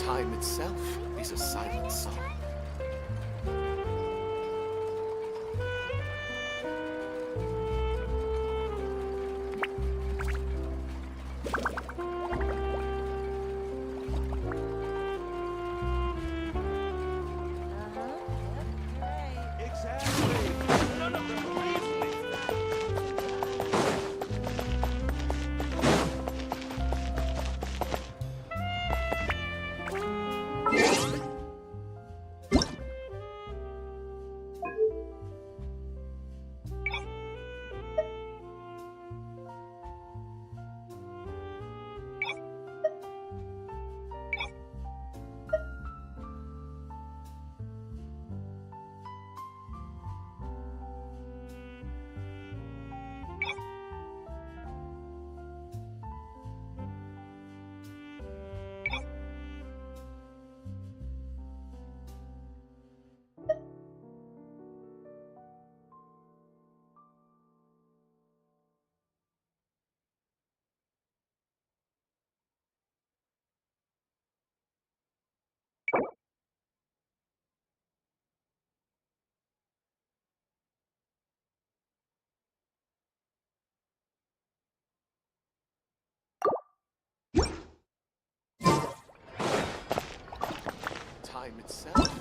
Time itself is a silent song. Time itself.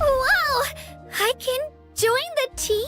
Wow! I can join the team?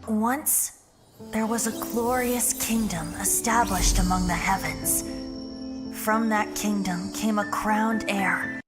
Once, there was a glorious kingdom established among the heavens. From that kingdom came a crowned heir.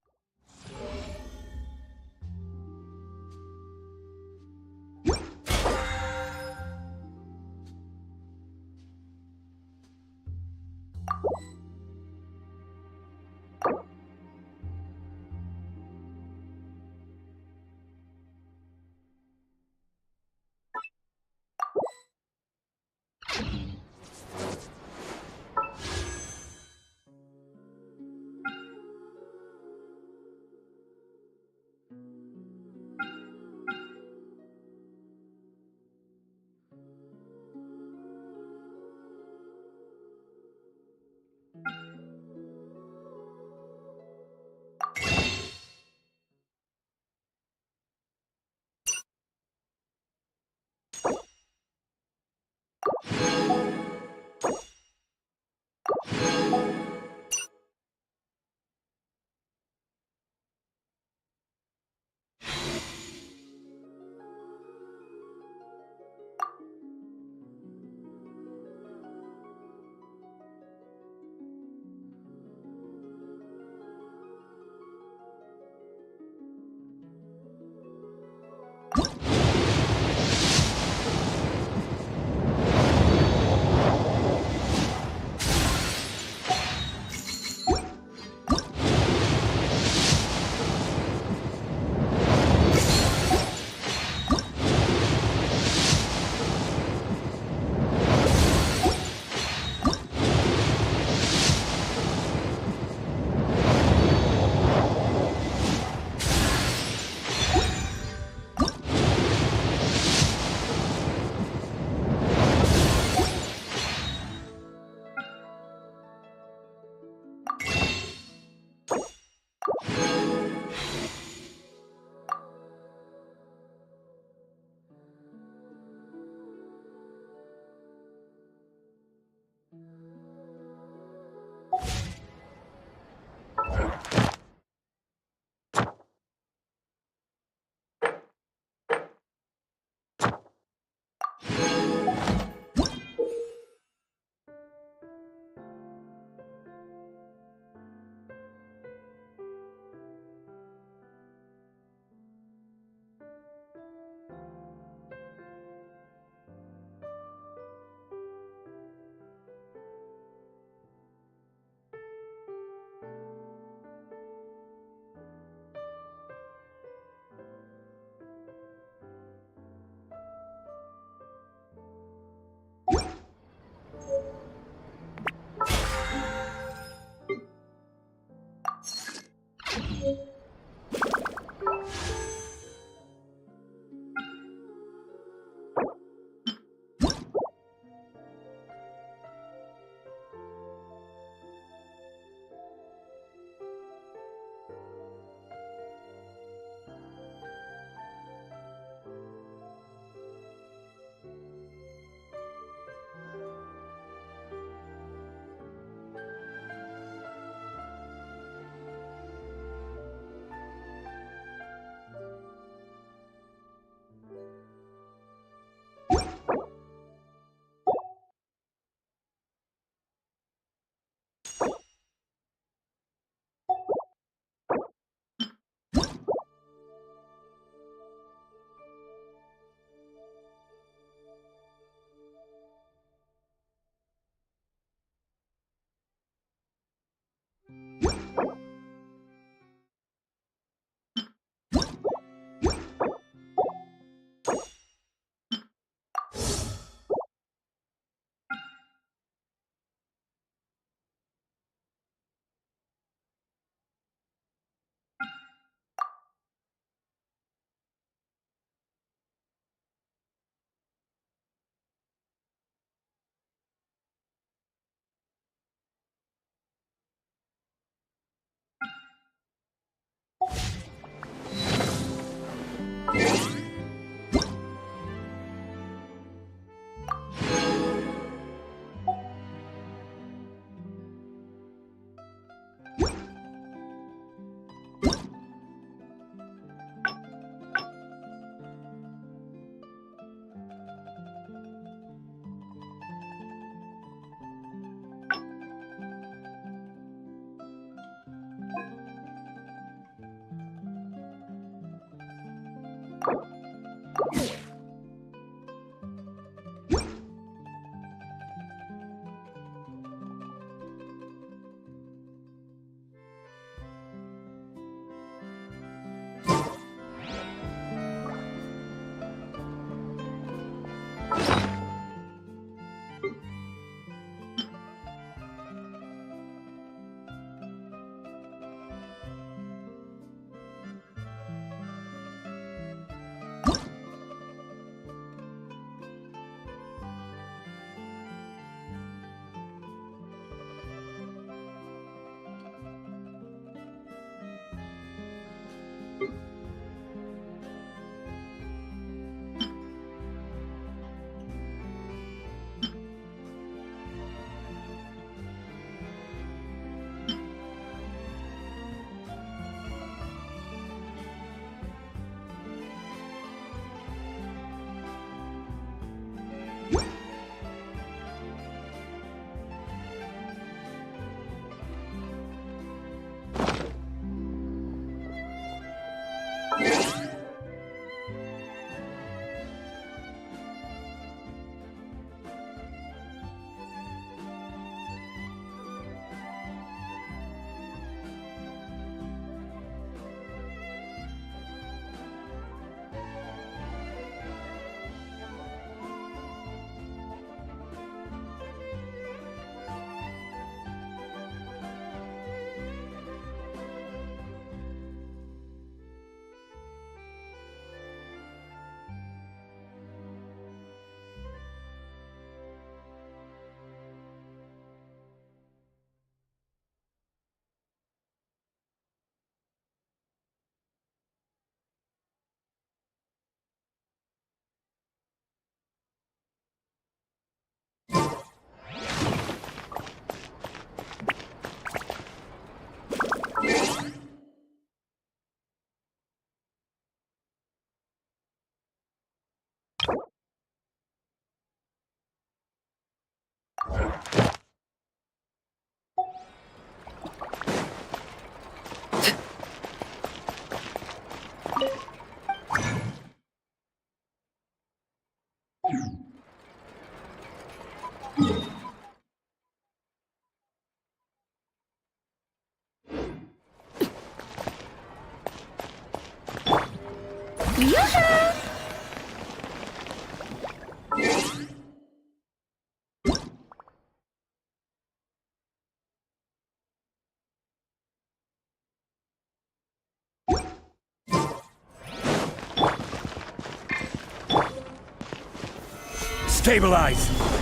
Stabilize!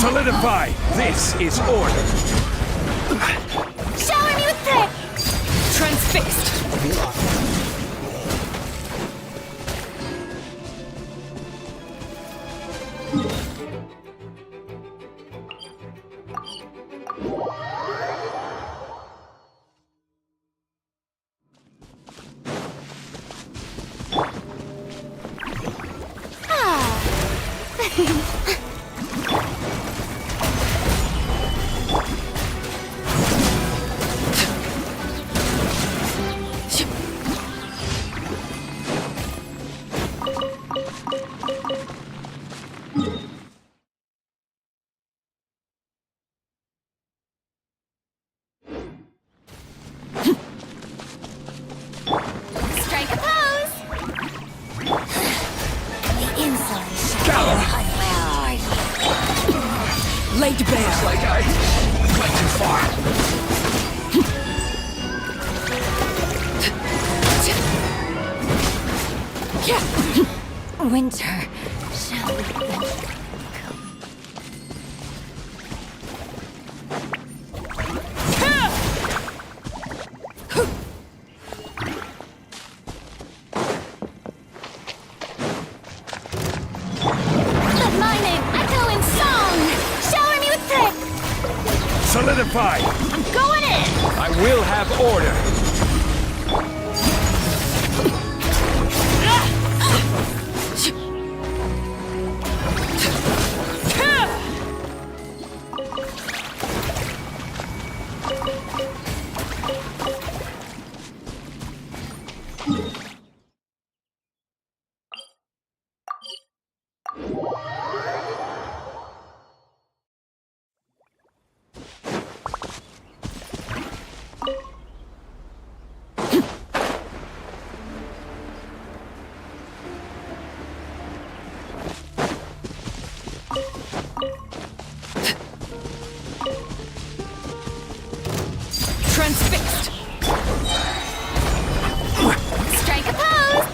Solidify! This is order! Shower me with prayer! Transfixed! Strike a pose! The inside Gala! Where are you? Laid bare! Like I went too far. Winter, shall we come? Let my name echo in song! Shower me with prayer! Solidify! I'm going in! I will have order! Transfixed! Strike a pose!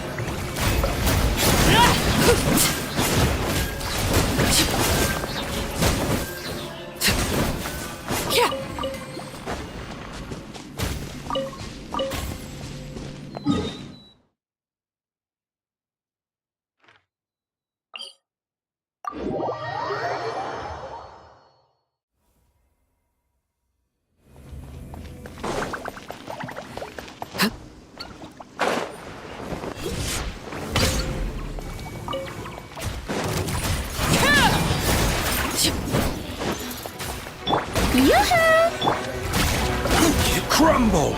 Yoo-hoo! Crumble!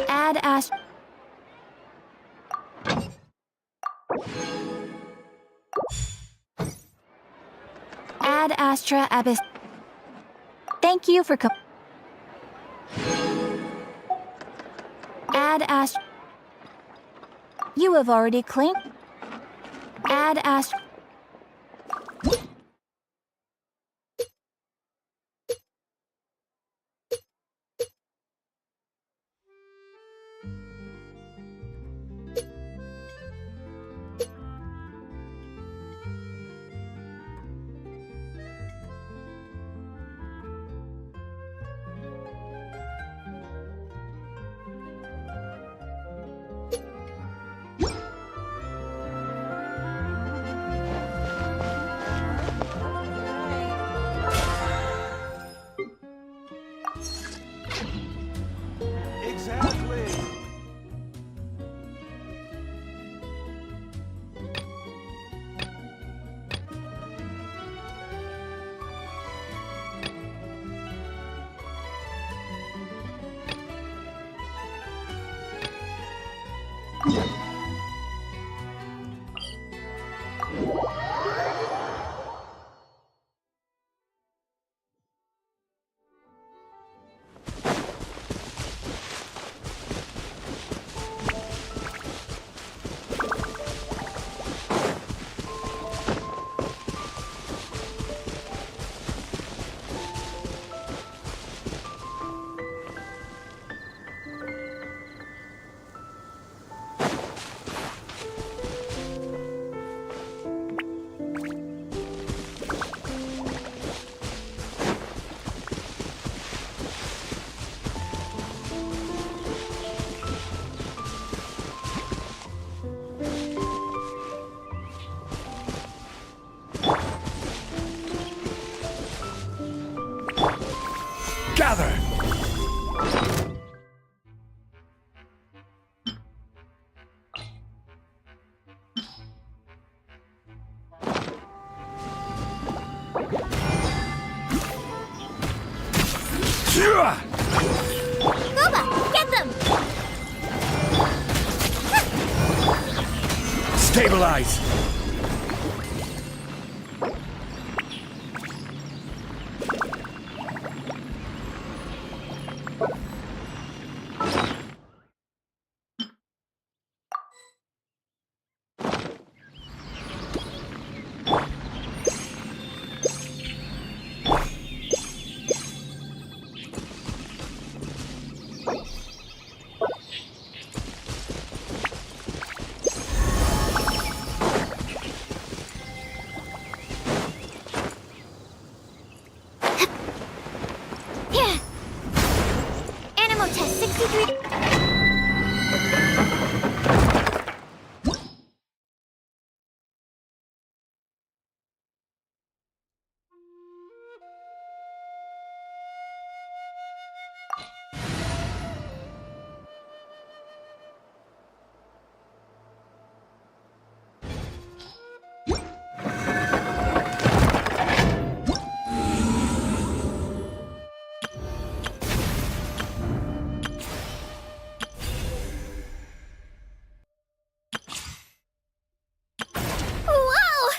Add Ash. Add Astra Abyss. Thank you for Add Astra. You have already claimed. Add Astra. Exactly. Gather! Gooba, get them! Stabilize! Yeah. Animal test 63. Whoa!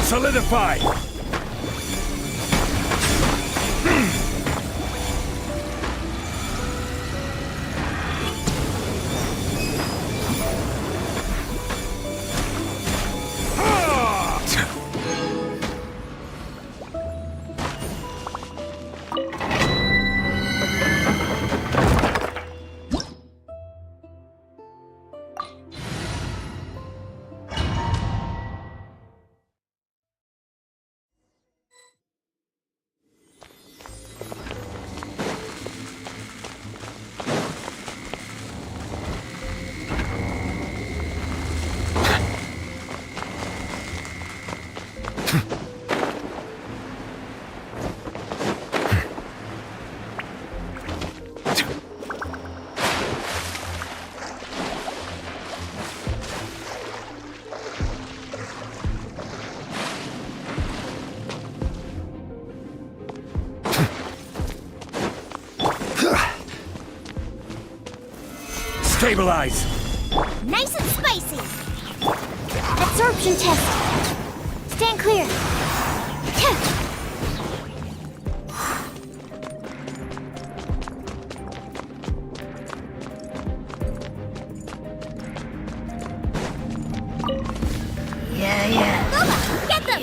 Solidify! Stabilize! Nice and spicy. Absorption test. Stand clear. Yeah. Boba, get them!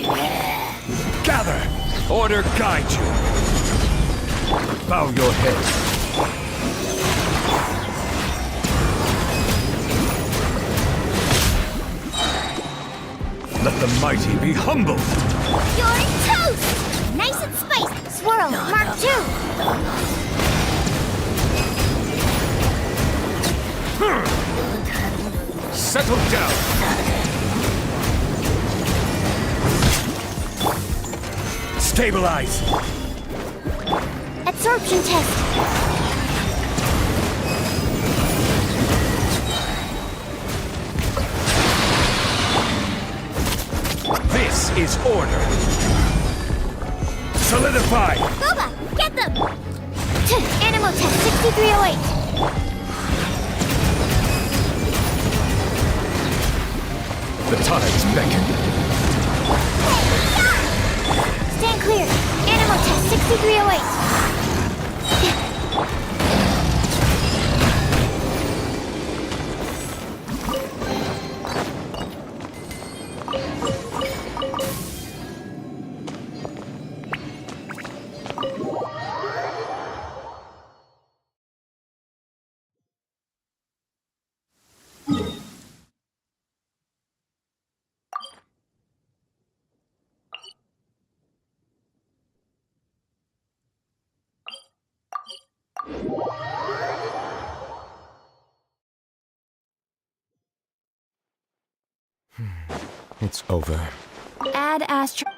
Gather! Order guide you! Bow your head. Let the mighty be humbled! You're toast! Nice and spicy. Swirl, Mark 2. Settle down! Stabilize! Absorption test. This is order! Solidify! Boba, get them! Animal test 6308. The tides beckon. Stand clear. Animal test 6308. It's over. Add astro.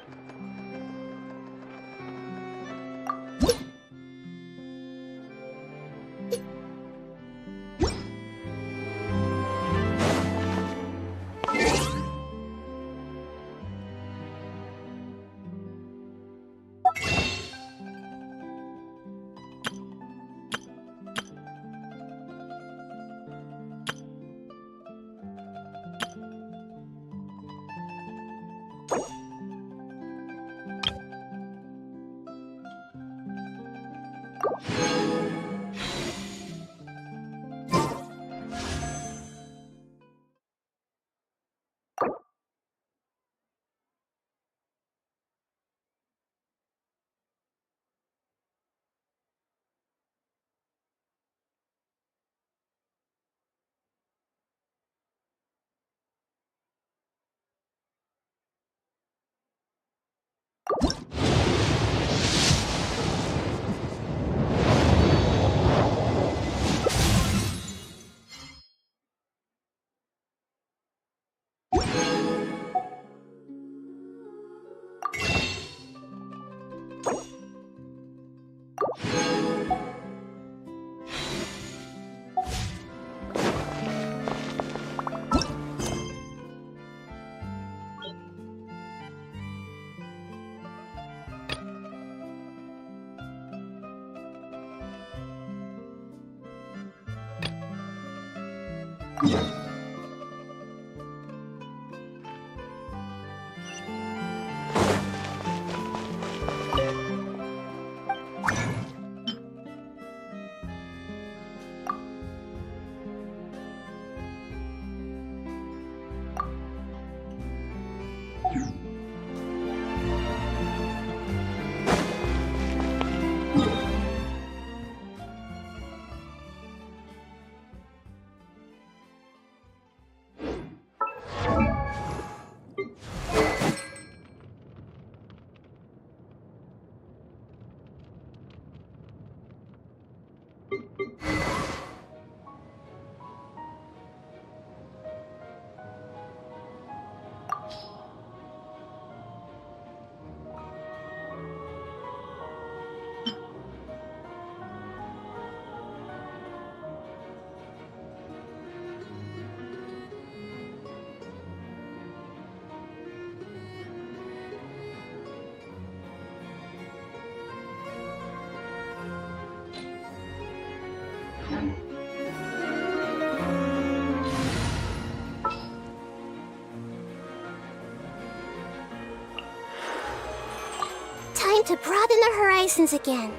to broaden our horizons again.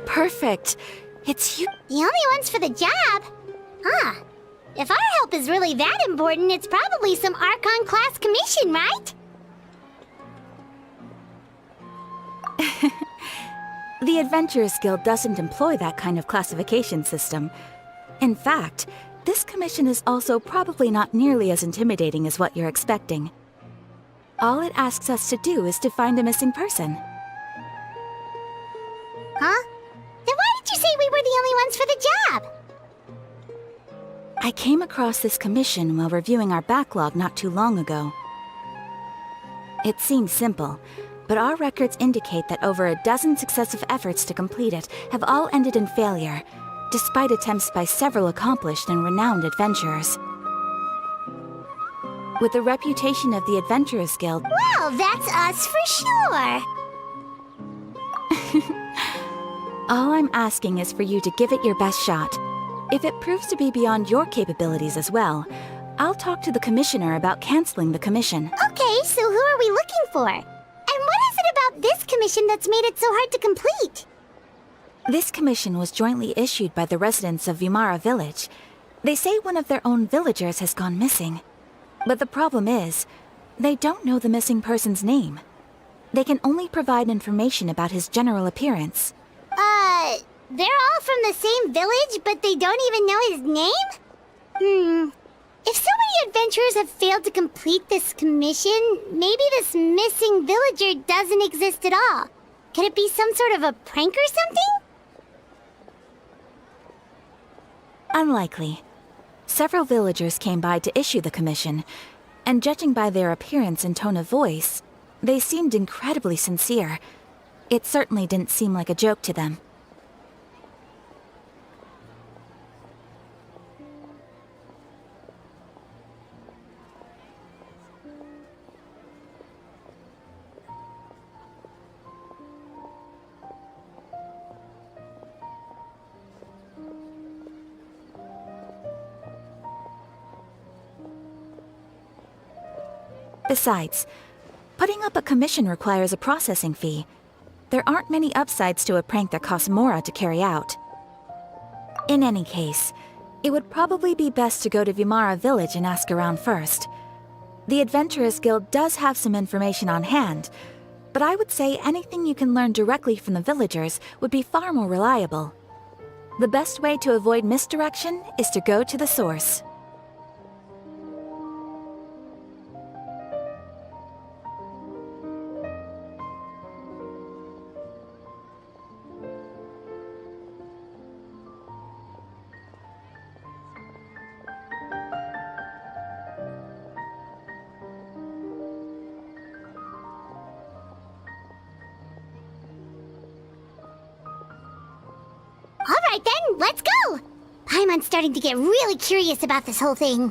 Perfect. It's you. The only ones for the job? Huh. If our help is really that important, it's probably some Archon-class commission, right? The Adventurers Guild doesn't employ that kind of classification system. In fact, this commission is also probably not nearly as intimidating as what you're expecting. All it asks us to do is to find a missing person. Huh? Then why did you say we were the only ones for the job? I came across this commission while reviewing our backlog not too long ago. It seems simple, but our records indicate that over a dozen successive efforts to complete it have all ended in failure, despite attempts by several accomplished and renowned adventurers. With the reputation of the Adventurers Guild, Well, that's us for sure. all I'm asking is for you to give it your best shot. If it proves to be beyond your capabilities as well, I'll talk to the Commissioner about canceling the commission. Okay, so who are we looking for? And what is it about this commission that's made it so hard to complete? This commission was jointly issued by the residents of Vimara Village. They say one of their own villagers has gone missing. But the problem is, they don't know the missing person's name. They can only provide information about his general appearance. They're all from the same village, but they don't even know his name? If so many adventurers have failed to complete this commission, maybe this missing villager doesn't exist at all. Could it be some sort of a prank or something? Unlikely. Several villagers came by to issue the commission, and judging by their appearance and tone of voice, they seemed incredibly sincere. It certainly didn't seem like a joke to them. Besides, putting up a commission requires a processing fee. There aren't many upsides to a prank that costs Mora to carry out. In any case, it would probably be best to go to Vimara village and ask around first. The Adventurers Guild does have some information on hand, but I would say anything you can learn directly from the villagers would be far more reliable. The best way to avoid misdirection is to go to the source. Alright then, let's go! Paimon's starting to get really curious about this whole thing.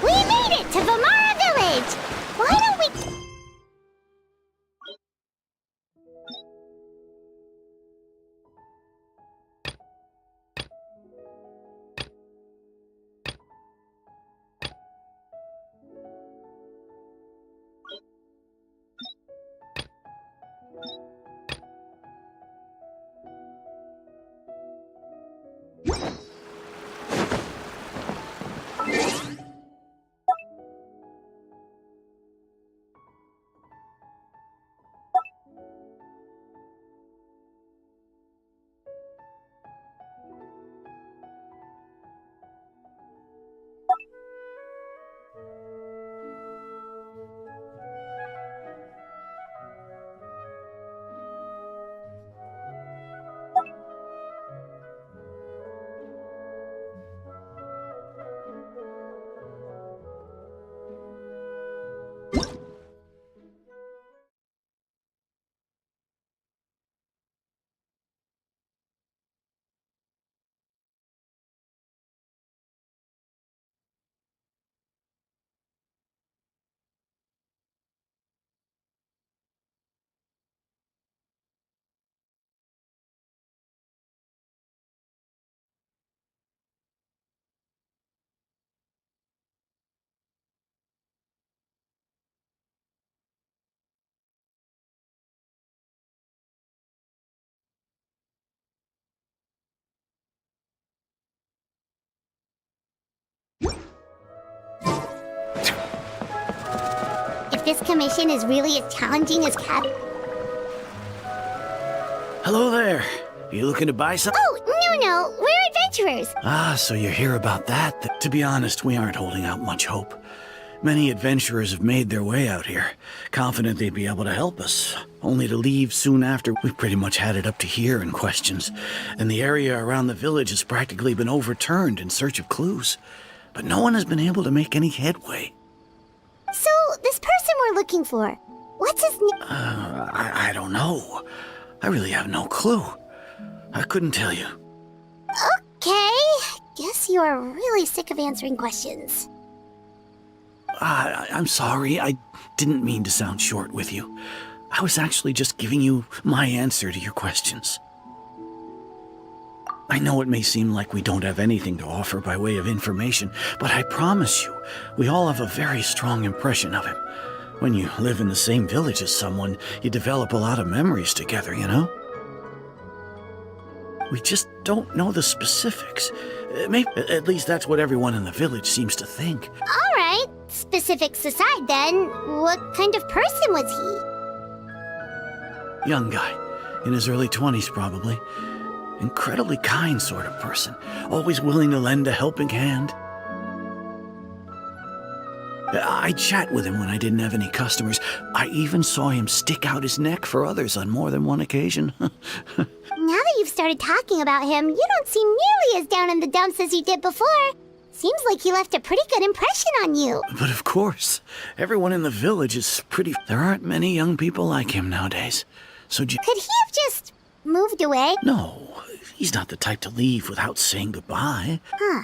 We made it to Vimara village! Why don't we... If this commission is really as challenging as Cap... Hello there. You looking to buy something? Oh, no, we're adventurers. Ah, so you're here about that. To be honest, we aren't holding out much hope. Many adventurers have made their way out here, confident they'd be able to help us, only to leave soon after. We've pretty much had it up to here in questions, and the area around the village has practically been overturned in search of clues. But no one has been able to make any headway. So, this person we're looking for, what's his name? I don't know. I really have no clue. I couldn't tell you. Okay, guess you are really sick of answering questions. I'm sorry, I didn't mean to sound short with you. I was actually just giving you my answer to your questions. I know it may seem like we don't have anything to offer by way of information, but I promise you, we all have a very strong impression of him. When you live in the same village as someone, you develop a lot of memories together, you know? We just don't know the specifics. Maybe, at least that's what everyone in the village seems to think. All right, specifics aside then, what kind of person was he? Young guy, in his early 20s probably. Incredibly kind sort of person, always willing to lend a helping hand. I chat with him when I didn't have any customers. I even saw him stick out his neck for others on more than one occasion. Now that you've started talking about him, you don't seem nearly as down in the dumps as you did before. Seems like he left a pretty good impression on you. But of course, everyone in the village is pretty... There aren't many young people like him nowadays. So Could he have just moved away? No, he's not the type to leave without saying goodbye. Huh.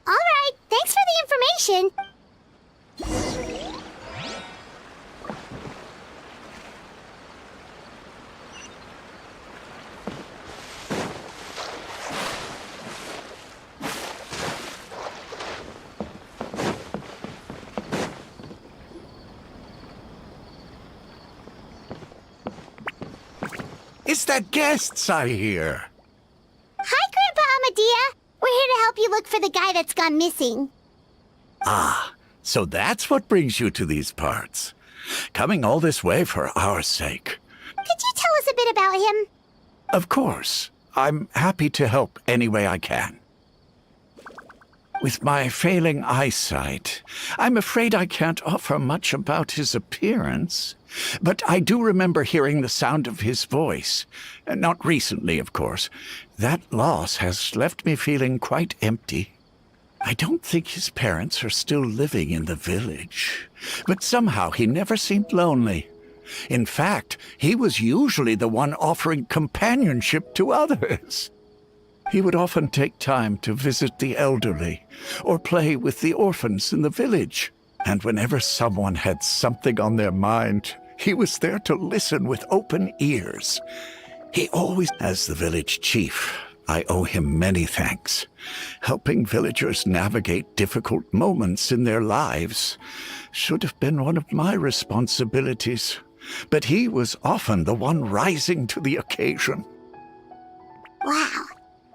All right, thanks for the information. It's the guests I hear. Hi, Grandpa Amadea. We're here to help you look for the guy that's gone missing. Ah, so that's what brings you to these parts. Coming all this way for our sake. Could you tell us a bit about him? Of course. I'm happy to help any way I can. With my failing eyesight, I'm afraid I can't offer much about his appearance. But I do remember hearing the sound of his voice. Not recently, of course. That loss has left me feeling quite empty. I don't think his parents are still living in the village. But somehow he never seemed lonely. In fact, he was usually the one offering companionship to others. He would often take time to visit the elderly or play with the orphans in the village. And whenever someone had something on their mind, he was there to listen with open ears. He always, as the village chief, I owe him many thanks. Helping villagers navigate difficult moments in their lives should have been one of my responsibilities. But he was often the one rising to the occasion. Wow.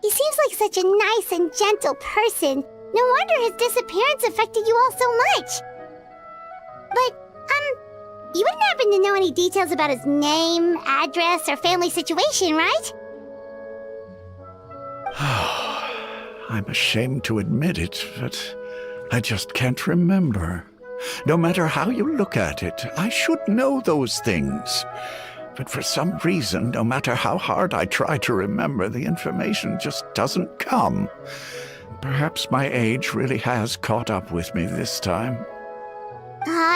He seems like such a nice and gentle person. No wonder his disappearance affected you all so much. But, you wouldn't happen to know any details about his name, address, or family situation, right? I'm ashamed to admit it, but I just can't remember. No matter how you look at it, I should know those things. But for some reason, no matter how hard I try to remember, the information just doesn't come. Perhaps my age really has caught up with me this time.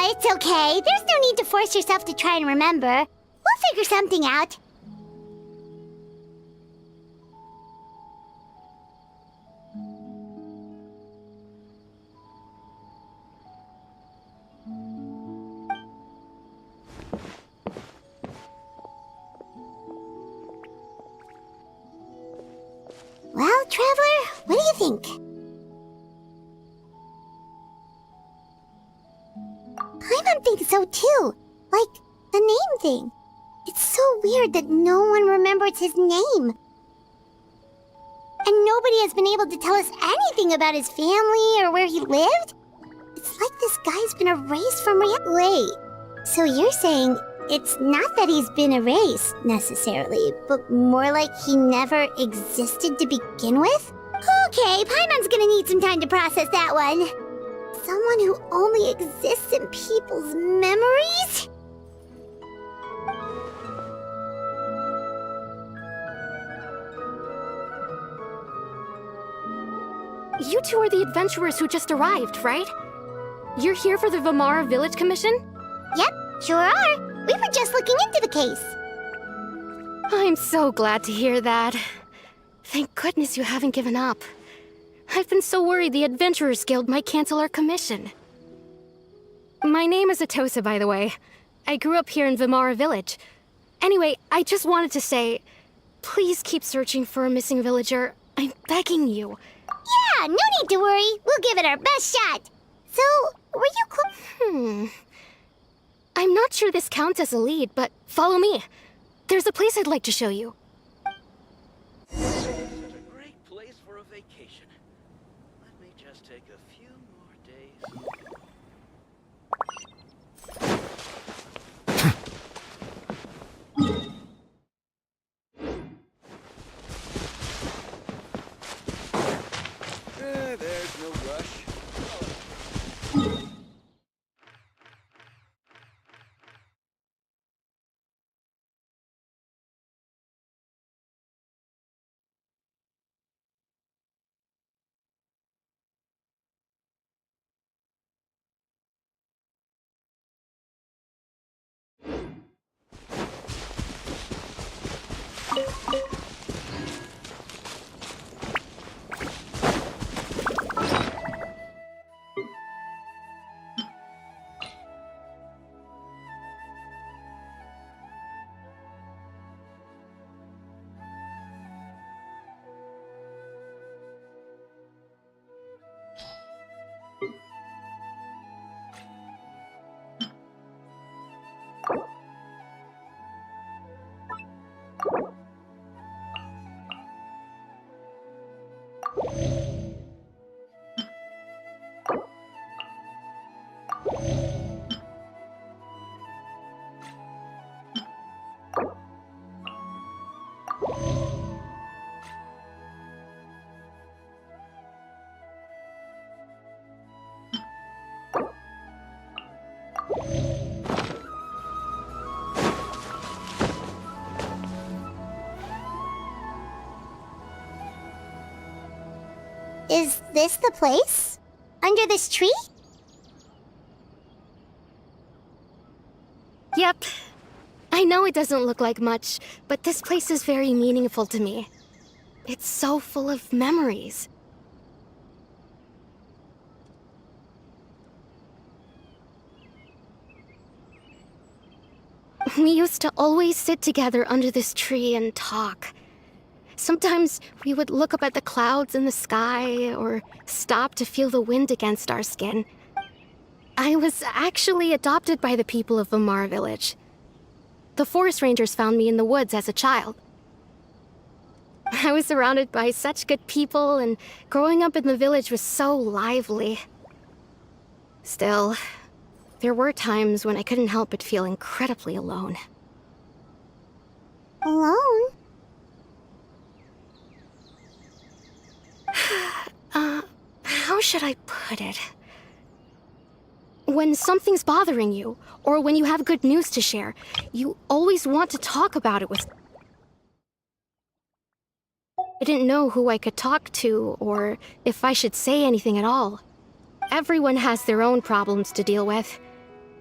It's okay. There's no need to force yourself to try and remember. We'll figure something out. Well, Traveler, what do you think? Paimon thinks so too. Like, the name thing. It's so weird that no one remembers his name. And nobody has been able to tell us anything about his family or where he lived. It's like this guy's been erased from reality. Wait, so you're saying it's not that he's been erased, necessarily, but more like he never existed to begin with? Okay, Paimon's gonna need some time to process that one. Someone who only exists in people's memories? You two are the adventurers who just arrived, right? You're here for the Vamara Village Commission? Yep, sure are. We were just looking into the case. I'm so glad to hear that. Thank goodness you haven't given up. I've been so worried the Adventurers Guild might cancel our commission. My name is Atosa, by the way. I grew up here in Vimara Village. Anyway, I just wanted to say, please keep searching for a missing villager. I'm begging you. Yeah, no need to worry. We'll give it our best shot. So, were you I'm not sure this counts as a lead, but follow me. There's a place I'd like to show you. It's a great place for a vacation. Let me just take a few more days. There's no rush. Is this the place? Under this tree? Yep. I know it doesn't look like much, but this place is very meaningful to me. It's so full of memories. We used to always sit together under this tree and talk. Sometimes we would look up at the clouds in the sky or stop to feel the wind against our skin. I was actually adopted by the people of Vimara Village. The forest rangers found me in the woods as a child. I was surrounded by such good people, and growing up in the village was so lively. Still, there were times when I couldn't help but feel incredibly alone. Alone? How should I put it? When something's bothering you, or when you have good news to share, you always want to talk about it with... I didn't know who I could talk to, or if I should say anything at all. Everyone has their own problems to deal with.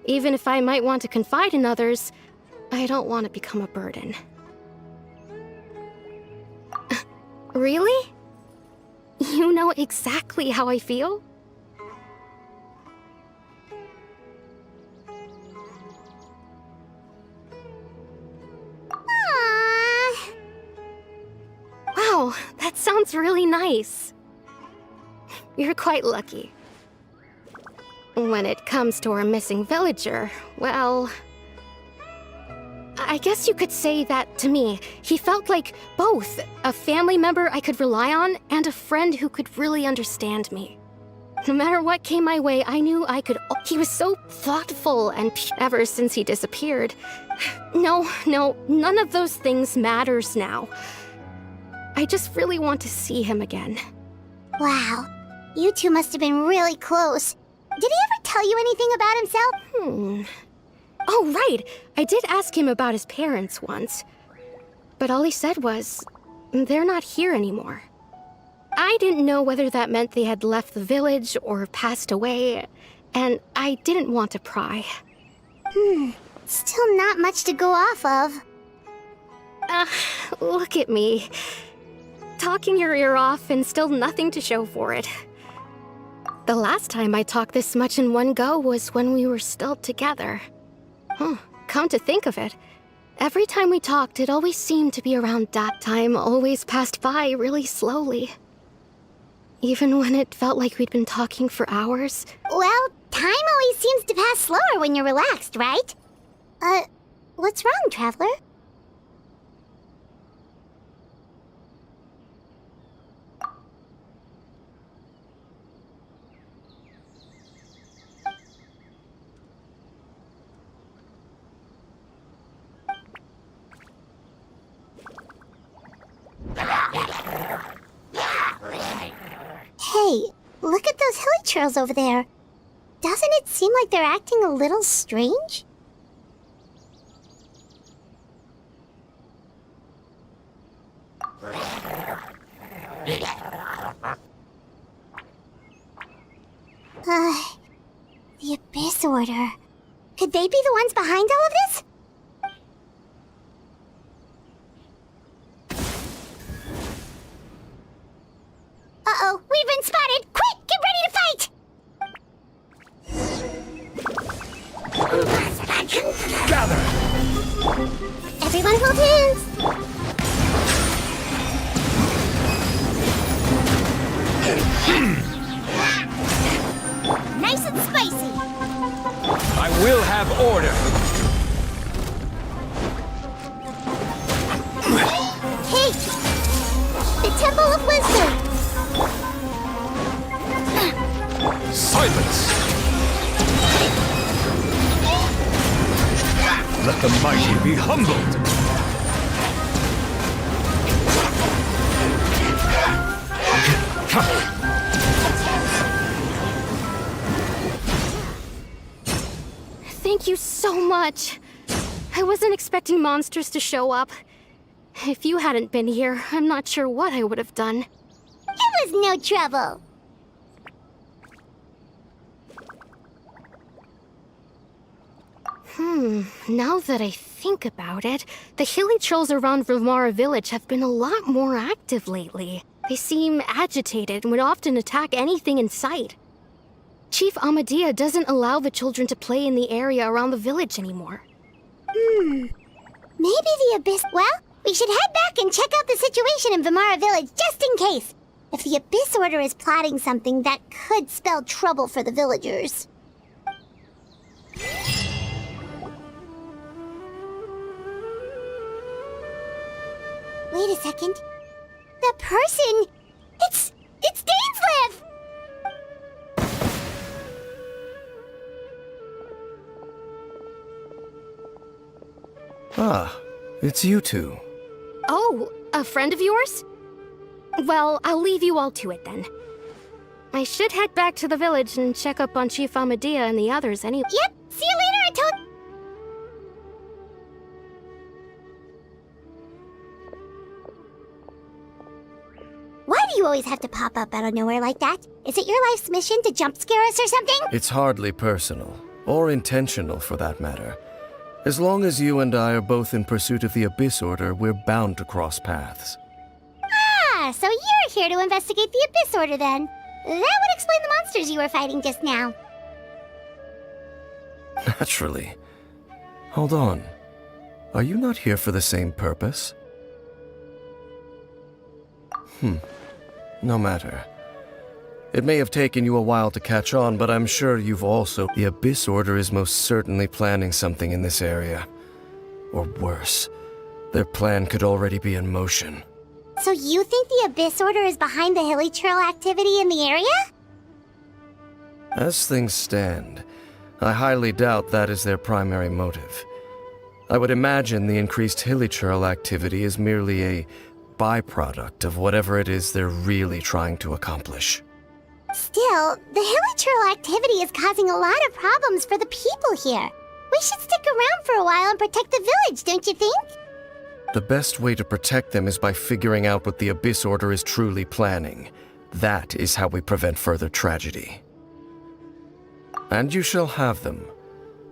Even if I might want to confide in others, I don't want to become a burden. Really? You know exactly how I feel? Aww. Wow, that sounds really nice. You're quite lucky. When it comes to our missing villager, well... I guess you could say that to me. He felt like both a family member I could rely on and a friend who could really understand me. No matter what came my way, I knew I could... He was so thoughtful, and ever since he disappeared... No, none of those things matters now. I just really want to see him again. Wow. You two must have been really close. Did he ever tell you anything about himself? Oh, right! I did ask him about his parents once. But all he said was, they're not here anymore. I didn't know whether that meant they had left the village or passed away, and I didn't want to pry. Still not much to go off of. Look at me. Talking your ear off and still nothing to show for it. The last time I talked this much in one go was when we were still together. come to think of it, every time we talked, it always seemed to be around that time, always passed by really slowly. Even when it felt like we'd been talking for hours. Well, time always seems to pass slower when you're relaxed, right? What's wrong, Traveler? Hey, look at those hilly trails over there. Doesn't it seem like they're acting a little strange? The Abyss Order. Could they be the ones behind all of this? Uh-oh, we've been spotted! Quick, get ready to fight! Gather! Everyone hold hands! Nice and spicy! I will have order! Hey! The Temple of Wisdom! Silence! Let the mighty be humbled! Thank you so much. I wasn't expecting monsters to show up. If you hadn't been here, I'm not sure what I would have done. It was no trouble! Now that I think about it, the hilly trolls around Vimara village have been a lot more active lately. They seem agitated and would often attack anything in sight. Chief Amadea doesn't allow the children to play in the area around the village anymore. Maybe the Abyss... Well, we should head back and check out the situation in Vimara village just in case. If the Abyss Order is plotting something, that could spell trouble for the villagers. Wait a second. That person... It's Dainsleif! Ah, it's you two. Oh, a friend of yours? Well, I'll leave you all to it then. I should head back to the village and check up on Chief Amadea and the others anyway. Yep, see you later, Aton... Why do you always have to pop up out of nowhere like that? Is it your life's mission to jump scare us or something? It's hardly personal, or intentional for that matter. As long as you and I are both in pursuit of the Abyss Order, we're bound to cross paths. Ah, so you're here to investigate the Abyss Order then. That would explain the monsters you were fighting just now. Naturally. Hold on. Are you not here for the same purpose? No matter. It may have taken you a while to catch on, but I'm sure you've also... The Abyss Order is most certainly planning something in this area. Or worse, their plan could already be in motion. So you think the Abyss Order is behind the hilly trail activity in the area? As things stand, I highly doubt that is their primary motive. I would imagine the increased hilly trail activity is merely a byproduct of whatever it is they're really trying to accomplish. Still, the hilly trail activity is causing a lot of problems for the people here. We should stick around for a while and protect the village, don't you think? The best way to protect them is by figuring out what the Abyss Order is truly planning. That is how we prevent further tragedy. And you shall have them.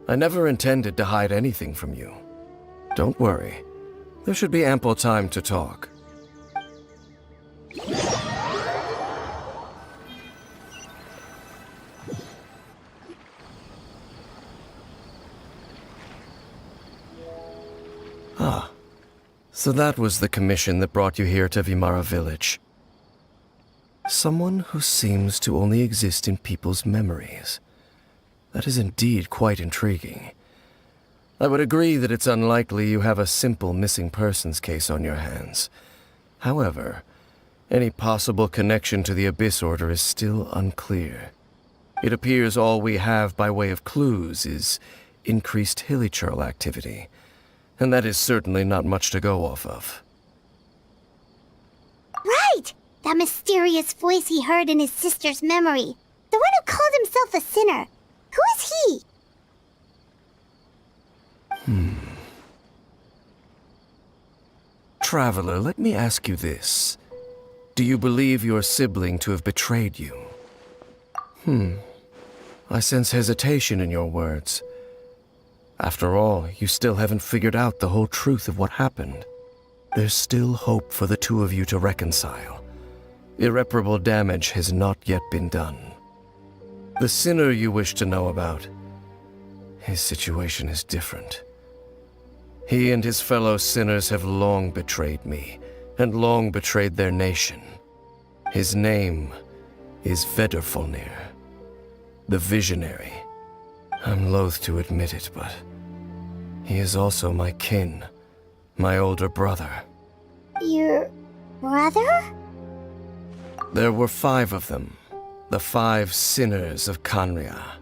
I never intended to hide anything from you. Don't worry. There should be ample time to talk. So that was the commission that brought you here to Vimara Village. Someone who seems to only exist in people's memories. That is indeed quite intriguing. I would agree that it's unlikely you have a simple missing persons case on your hands. However, any possible connection to the Abyss Order is still unclear. It appears all we have by way of clues is increased hilichurl activity, and that is certainly not much to go off of. Right! That mysterious voice he heard in his sister's memory. The one who called himself a sinner. Who is he? Traveler, let me ask you this. Do you believe your sibling to have betrayed you? I sense hesitation in your words. After all, you still haven't figured out the whole truth of what happened. There's still hope for the two of you to reconcile. Irreparable damage has not yet been done. The sinner you wish to know about, his situation is different. He and his fellow sinners have long betrayed me, and long betrayed their nation. His name is Vedrfolnir, the Visionary. I'm loath to admit it, but he is also my kin, my older brother. Your brother? There were 5 of them, the 5 sinners of Khaenri'ah.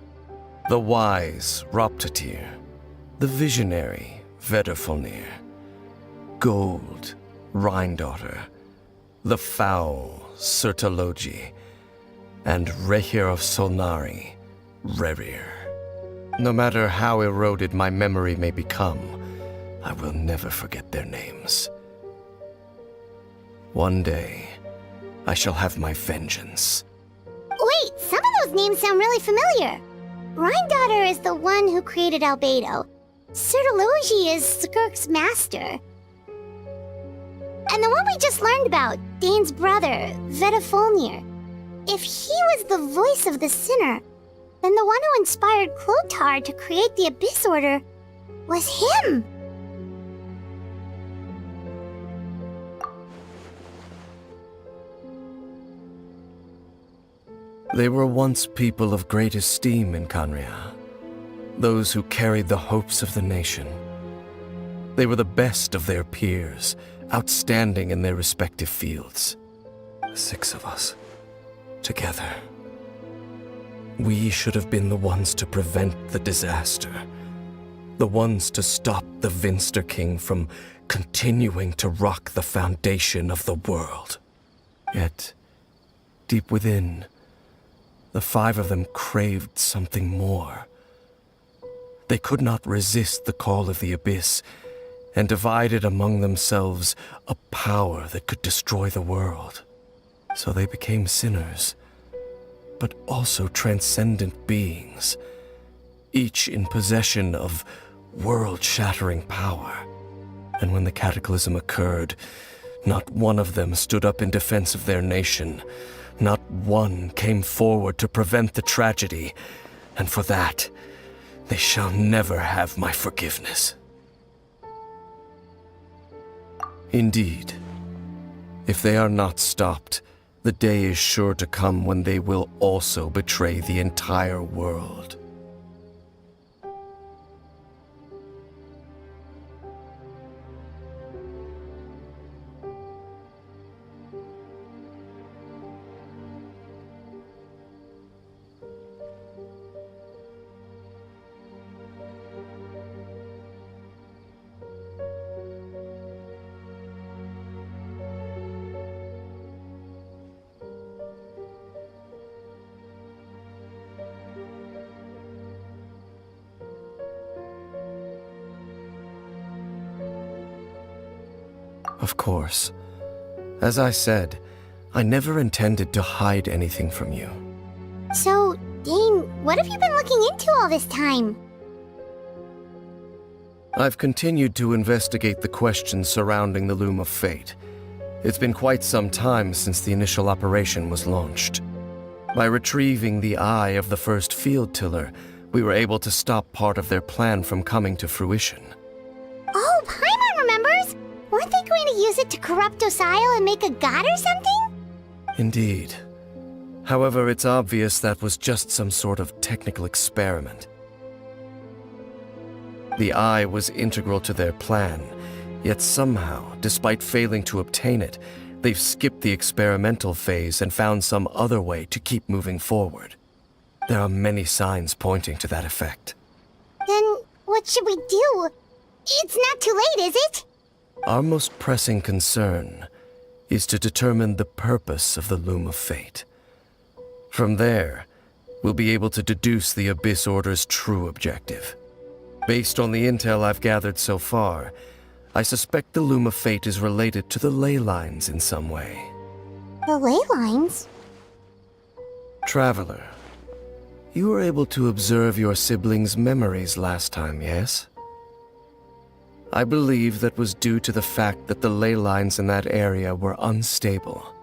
The wise, Roptatyr. The visionary, Vedrfolnir. Gold, Rhine-daughter. The foul, Sertologi. And Rehir of Solnari, Rerir. No matter how eroded my memory may become, I will never forget their names. One day, I shall have my vengeance. Wait, some of those names sound really familiar. Rhine-daughter is the one who created Albedo. Sertologi is Skirk's master. And the one we just learned about, Dane's brother, Vedrfolnir. If he was the voice of the sinner, then the one who inspired Clothar to create the Abyss Order was him! They were once people of great esteem in Khaenri'ah, those who carried the hopes of the nation. They were the best of their peers, outstanding in their respective fields. 6 of us, together. We should have been the ones to prevent the disaster, the ones to stop the Vinster King from continuing to rock the foundation of the world. Yet, deep within, the 5 of them craved something more. They could not resist the call of the Abyss, and divided among themselves a power that could destroy the world. So they became sinners, but also transcendent beings, each in possession of world-shattering power. And when the cataclysm occurred, not one of them stood up in defense of their nation. Not one came forward to prevent the tragedy, and for that, they shall never have my forgiveness. Indeed, if they are not stopped, the day is sure to come when they will also betray the entire world. Of course. As I said, I never intended to hide anything from you. So, Dane, what have you been looking into all this time? I've continued to investigate the questions surrounding the Loom of Fate. It's been quite some time since the initial operation was launched. By retrieving the eye of the first field tiller, we were able to stop part of their plan from coming to fruition. Oh, Paimon remembers! Weren't they going to use it to corrupt Osial and make a god or something? Indeed. However, it's obvious that was just some sort of technical experiment. The eye was integral to their plan, yet somehow, despite failing to obtain it, they've skipped the experimental phase and found some other way to keep moving forward. There are many signs pointing to that effect. Then what should we do? It's not too late, is it? Our most pressing concern is to determine the purpose of the Loom of Fate. From there, we'll be able to deduce the Abyss Order's true objective. Based on the intel I've gathered so far, I suspect the Loom of Fate is related to the ley lines in some way. The ley lines? Traveler, you were able to observe your siblings' memories last time, yes? I believe that was due to the fact that the ley lines in that area were unstable.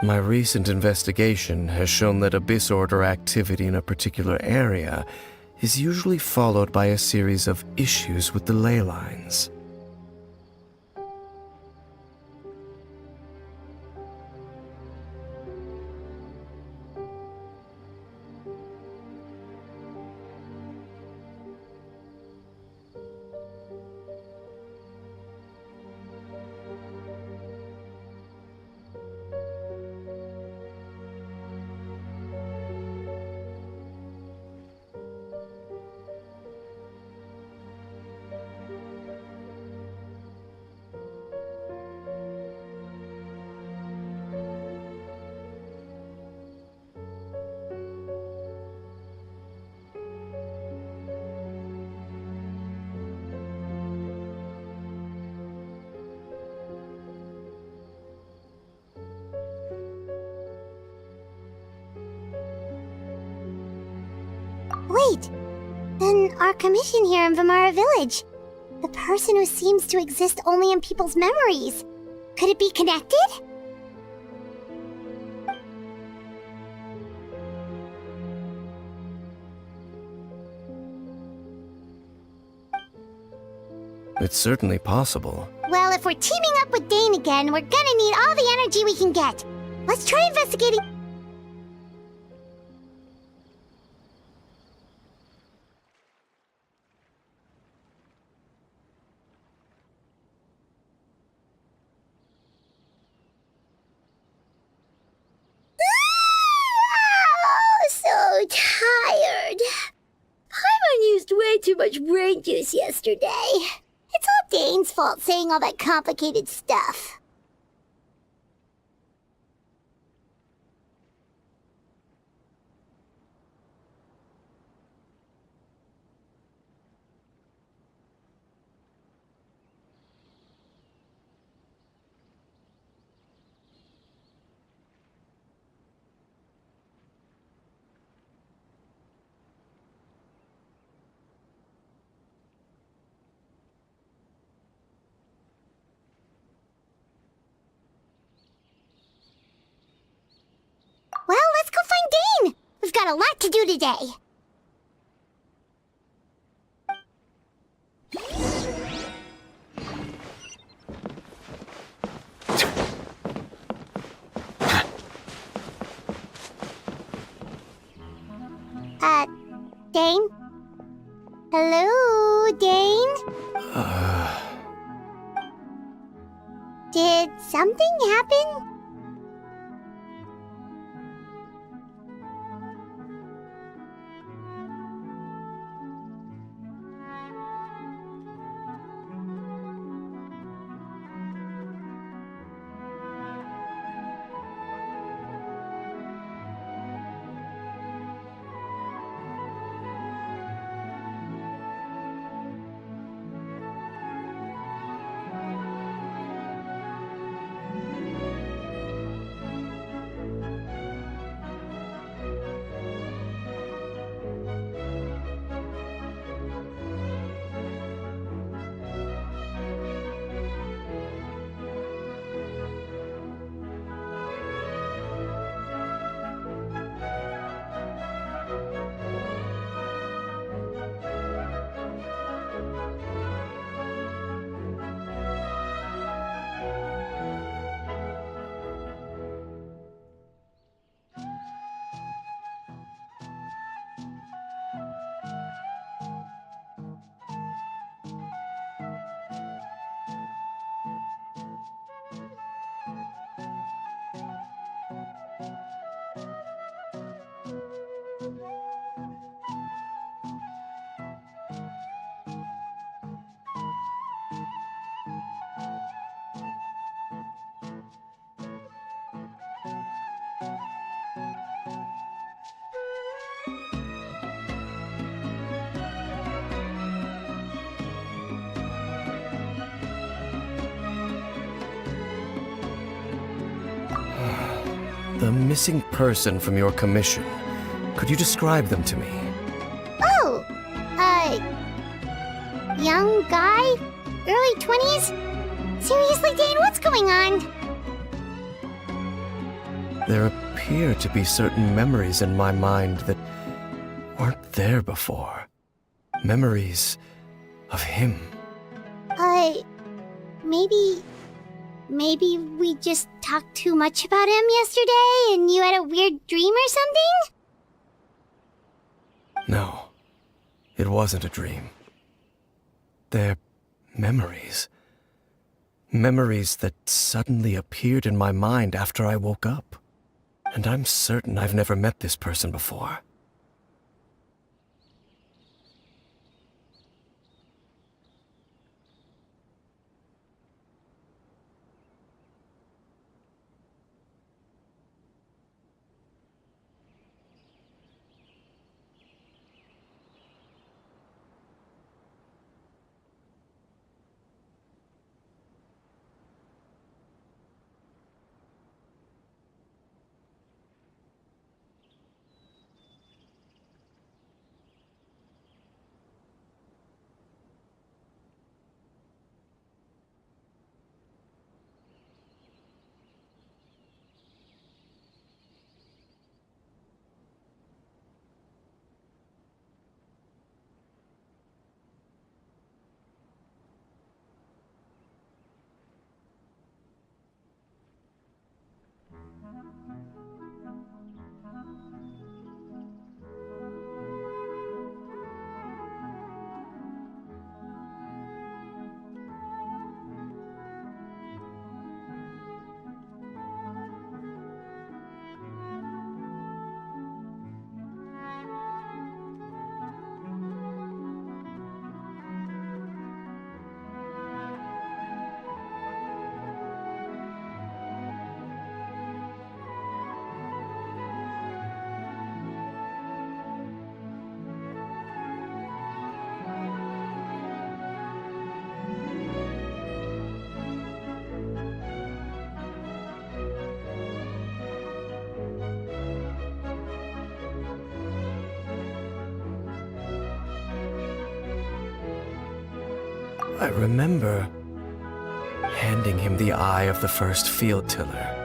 My recent investigation has shown that Abyss Order activity in a particular area is usually followed by a series of issues with the ley lines. Wait, then our commission here in Vimara Village. The person who seems to exist only in people's memories. Could it be connected? It's certainly possible. Well, if we're teaming up with Dane again, we're gonna need all the energy we can get. Let's try investigating. So tired. Paimon used way too much brain juice yesterday. It's all Dane's fault saying all that complicated stuff. Well, let's go find Dane! We've got a lot to do today. Dane? Hello, Dane? Did something happen? The missing person from your commission. Could you describe them to me? Oh, young guy? Early 20s? Seriously, Dane, what's going on? There appear to be certain memories in my mind that weren't there before. Memories of him. Maybe we just talked too much about him yesterday and you had a weird dream or something? No, it wasn't a dream. They're memories. Memories that suddenly appeared in my mind after I woke up. And I'm certain I've never met this person before. I remember handing him the eye of the first field tiller.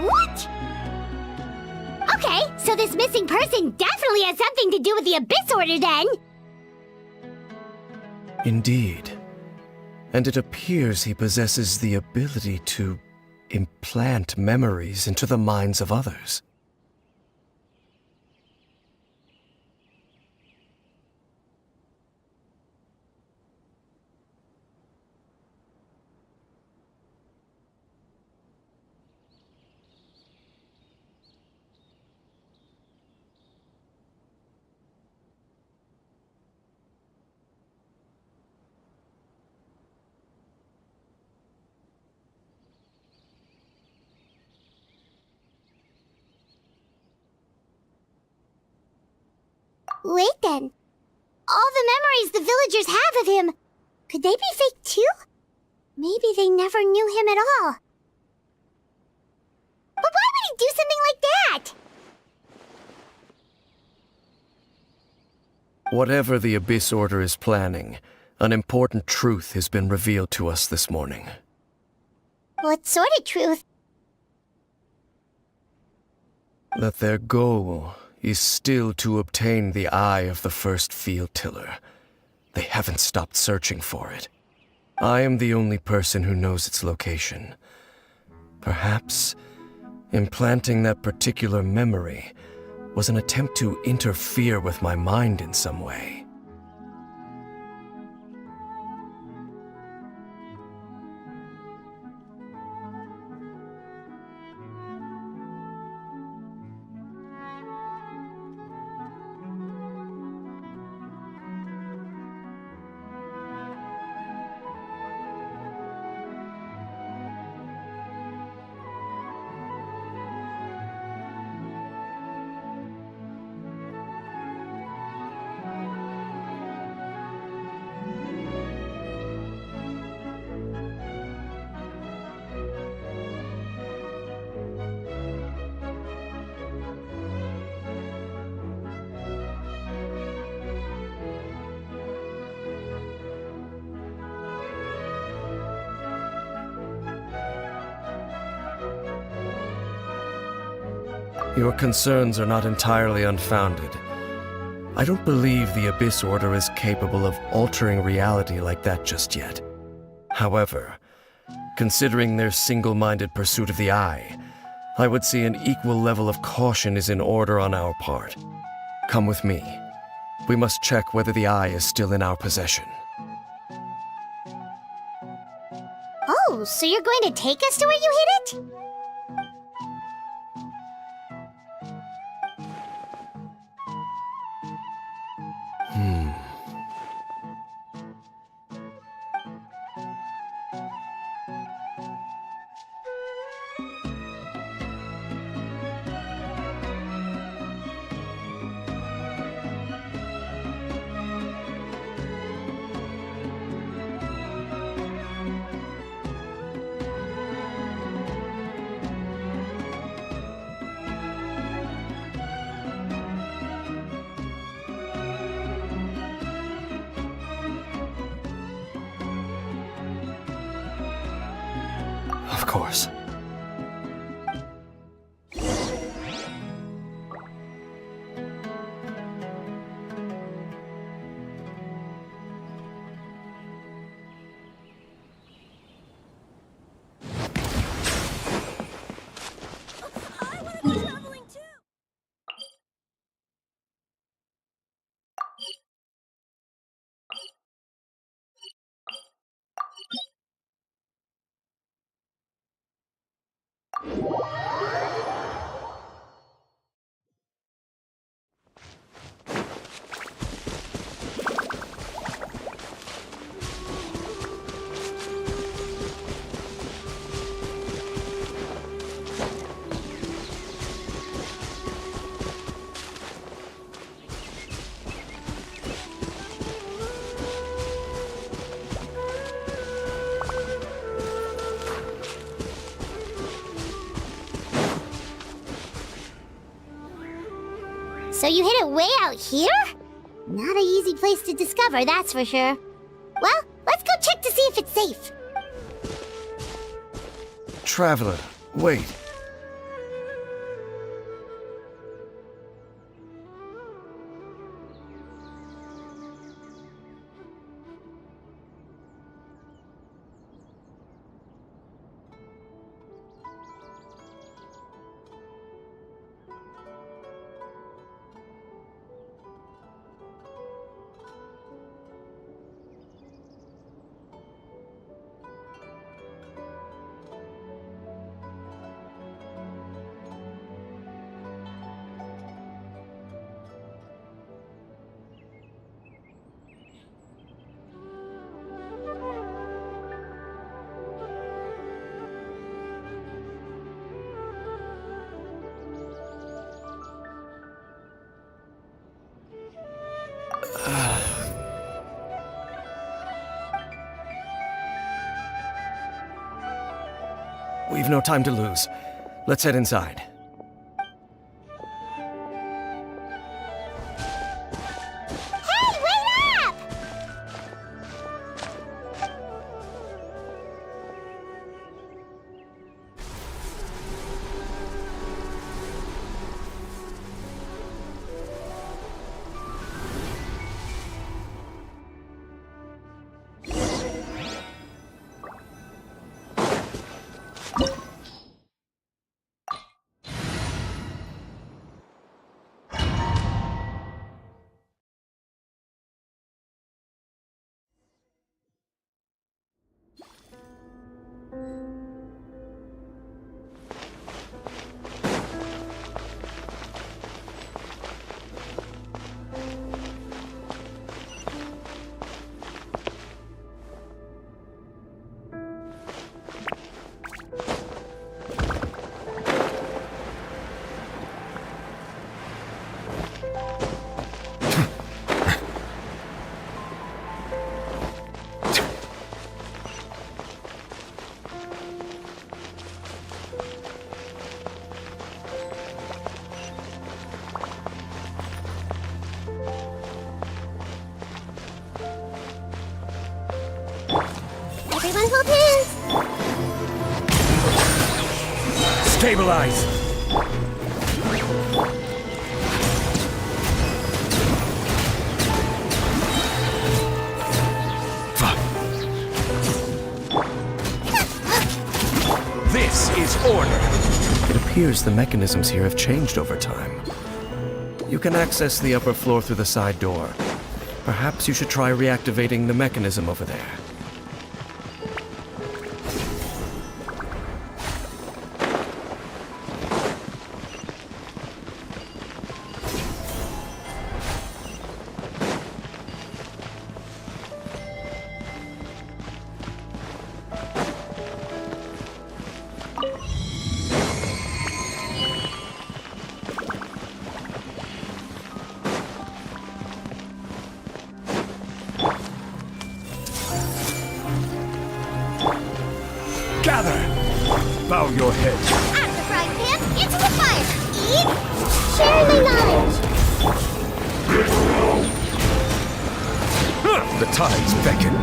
What? Okay, so this missing person definitely has something to do with the Abyss Order then! Indeed. And it appears he possesses the ability to implant memories into the minds of others. Wait then. All the memories the villagers have of him, could they be fake too? Maybe they never knew him at all. But why would he do something like that? Whatever the Abyss Order is planning, an important truth has been revealed to us this morning. What sort of truth? That their goal is still to obtain the eye of the first field tiller. They haven't stopped searching for it. I am the only person who knows its location. Perhaps implanting that particular memory was an attempt to interfere with my mind in some way. Your concerns are not entirely unfounded. I don't believe the Abyss Order is capable of altering reality like that just yet. However, considering their single-minded pursuit of the Eye, I would say an equal level of caution is in order on our part. Come with me. We must check whether the Eye is still in our possession. Oh, so you're going to take us to where you hid it? Of course. So you hid it way out here? Not an easy place to discover, that's for sure. Well, let's go check to see if it's safe. Traveler, wait. We've no time to lose. Let's head inside. Hey! Everyone hold hands! Stabilize! This is order! It appears the mechanisms here have changed over time. You can access the upper floor through the side door. Perhaps you should try reactivating the mechanism over there. Gather! Bow your head. Out of the frying pan, into the fire! Eat! Share the knowledge! The tides beckon.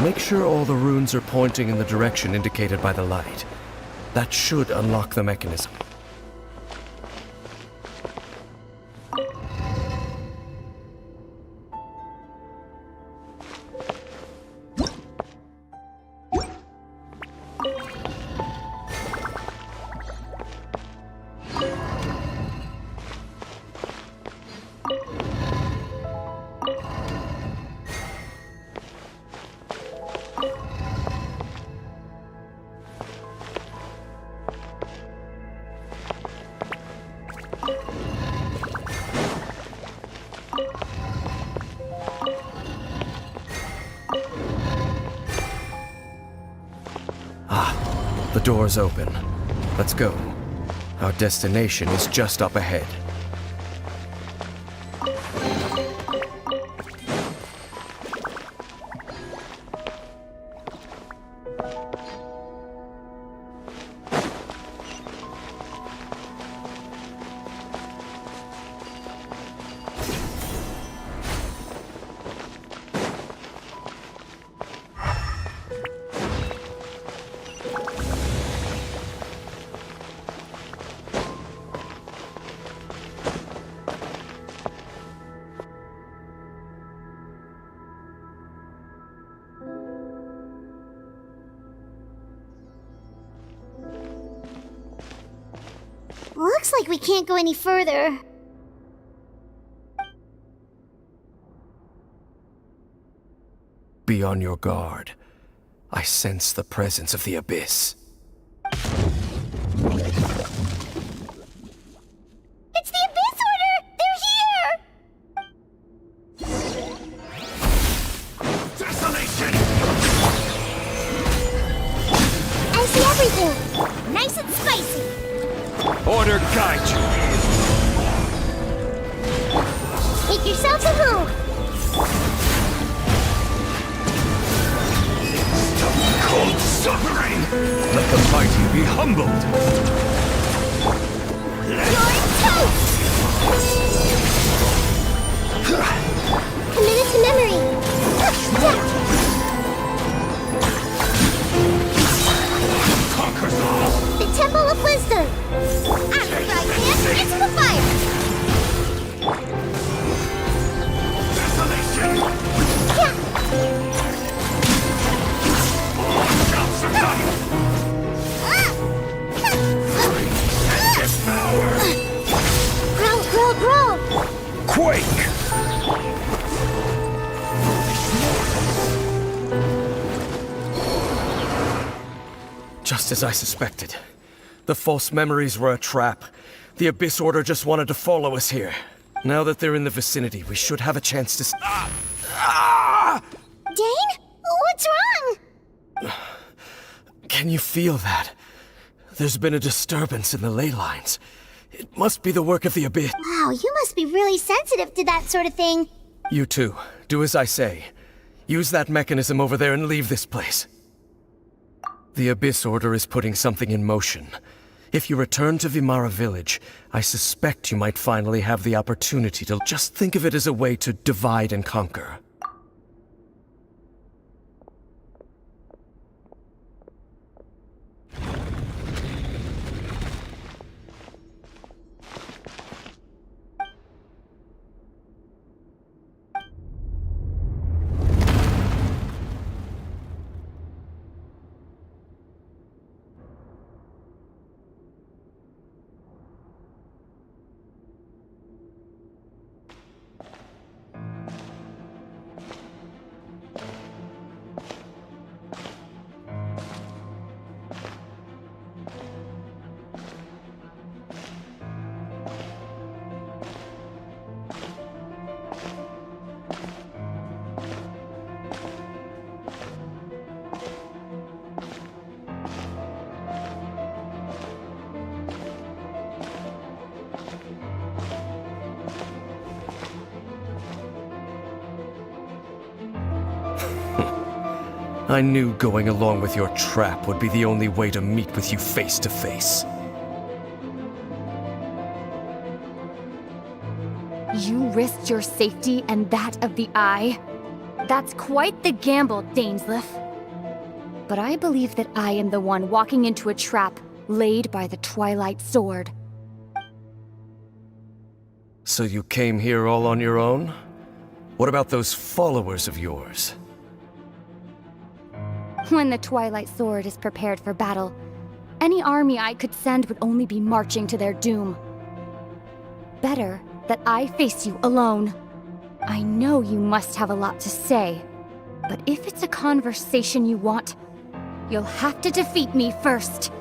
Make sure all the runes are pointing in the direction indicated by the light. That should unlock the mechanism. The door's open. Let's go. Our destination is just up ahead. Looks like we can't go any further. Be on your guard. I sense the presence of the abyss. It's the Abyss Order! They're here! Desolation! I see everything! Nice and spicy! Order guide you! Make yourselves at home! Cold suffering! the mighty be humbled! Committed to memory. Conquers all! The Temple of Wisdom. After I dance into the fire. Desolation! Yeah. All shall survive! Devour! Growl. Quake! Just as I suspected. The false memories were a trap. The Abyss Order just wanted to follow us here. Now that they're in the vicinity, we should have a chance to... Dane? What's wrong? Can you feel that? There's been a disturbance in the ley lines. It must be the work of the Abyss. Wow, you must be really sensitive to that sort of thing. You too. Do as I say. Use that mechanism over there and leave this place. The Abyss Order is putting something in motion. If you return to Vimara Village, I suspect you might finally have the opportunity to just think of it as a way to divide and conquer. I knew going along with your trap would be the only way to meet with you face to face. You risked your safety and that of the Eye? That's quite the gamble, Dainsleif. But I believe that I am the one walking into a trap laid by the Twilight Sword. So you came here all on your own? What about those followers of yours? When the Twilight Sword is prepared for battle, any army I could send would only be marching to their doom. Better that I face you alone. I know you must have a lot to say, but if it's a conversation you want, you'll have to defeat me first.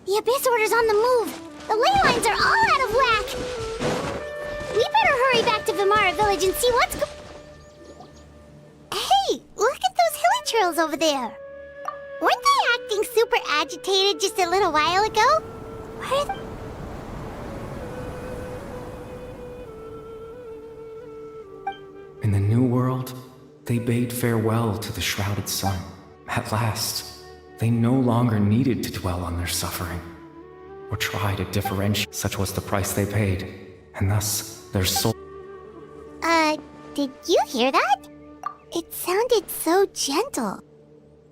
The Abyss Order's on the move. The ley lines are all out of whack. We better hurry back to Vimara Village and see what's Hey, look at those hilly trails over there. Weren't they acting super agitated just a little while ago? Where are In the New World, they bade farewell to the shrouded sun. At last, they no longer needed to dwell on their suffering, or try to differentiate. Such was the price they paid, and thus their soul. Did you hear that? It sounded so gentle.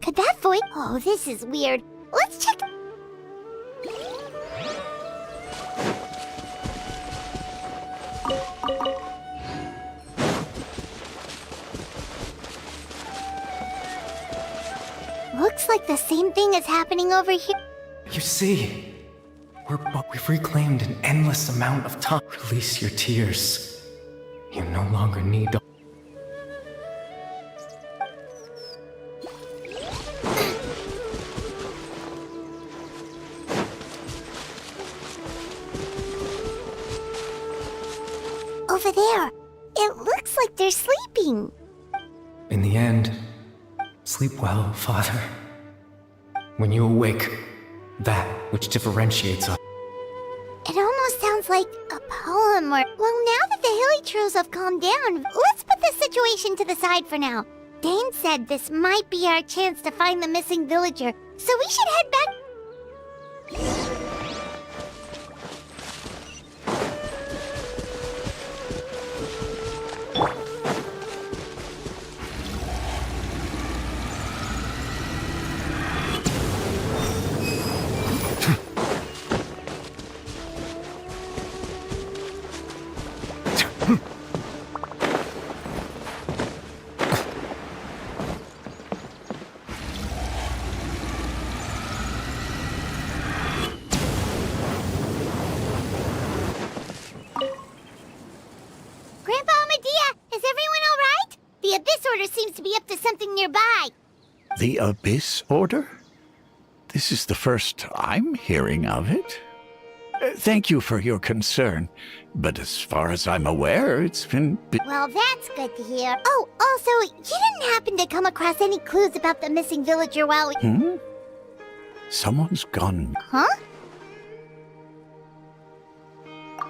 Could that voice... Oh, this is weird. Let's check... Looks like the same thing is happening over here. You see, we've reclaimed an endless amount of time. Release your tears. You no longer need to. Over there. It looks like they're sleeping. In the end, sleep well, Father. When you awake, that which differentiates us. It almost sounds like a poem or... Well, now that the Hilichurls have calmed down, let's put this situation to the side for now. Dane said this might be our chance to find the missing villager, so we should head back... Grandpa Medea, is everyone alright? The Abyss Order seems to be up to something nearby. The Abyss Order? This is the first I'm hearing of it. Thank you for your concern, but as far as I'm aware, it's been... Well, that's good to hear. Oh, also, you didn't happen to come across any clues about the missing villager while we... Someone's gone... Huh?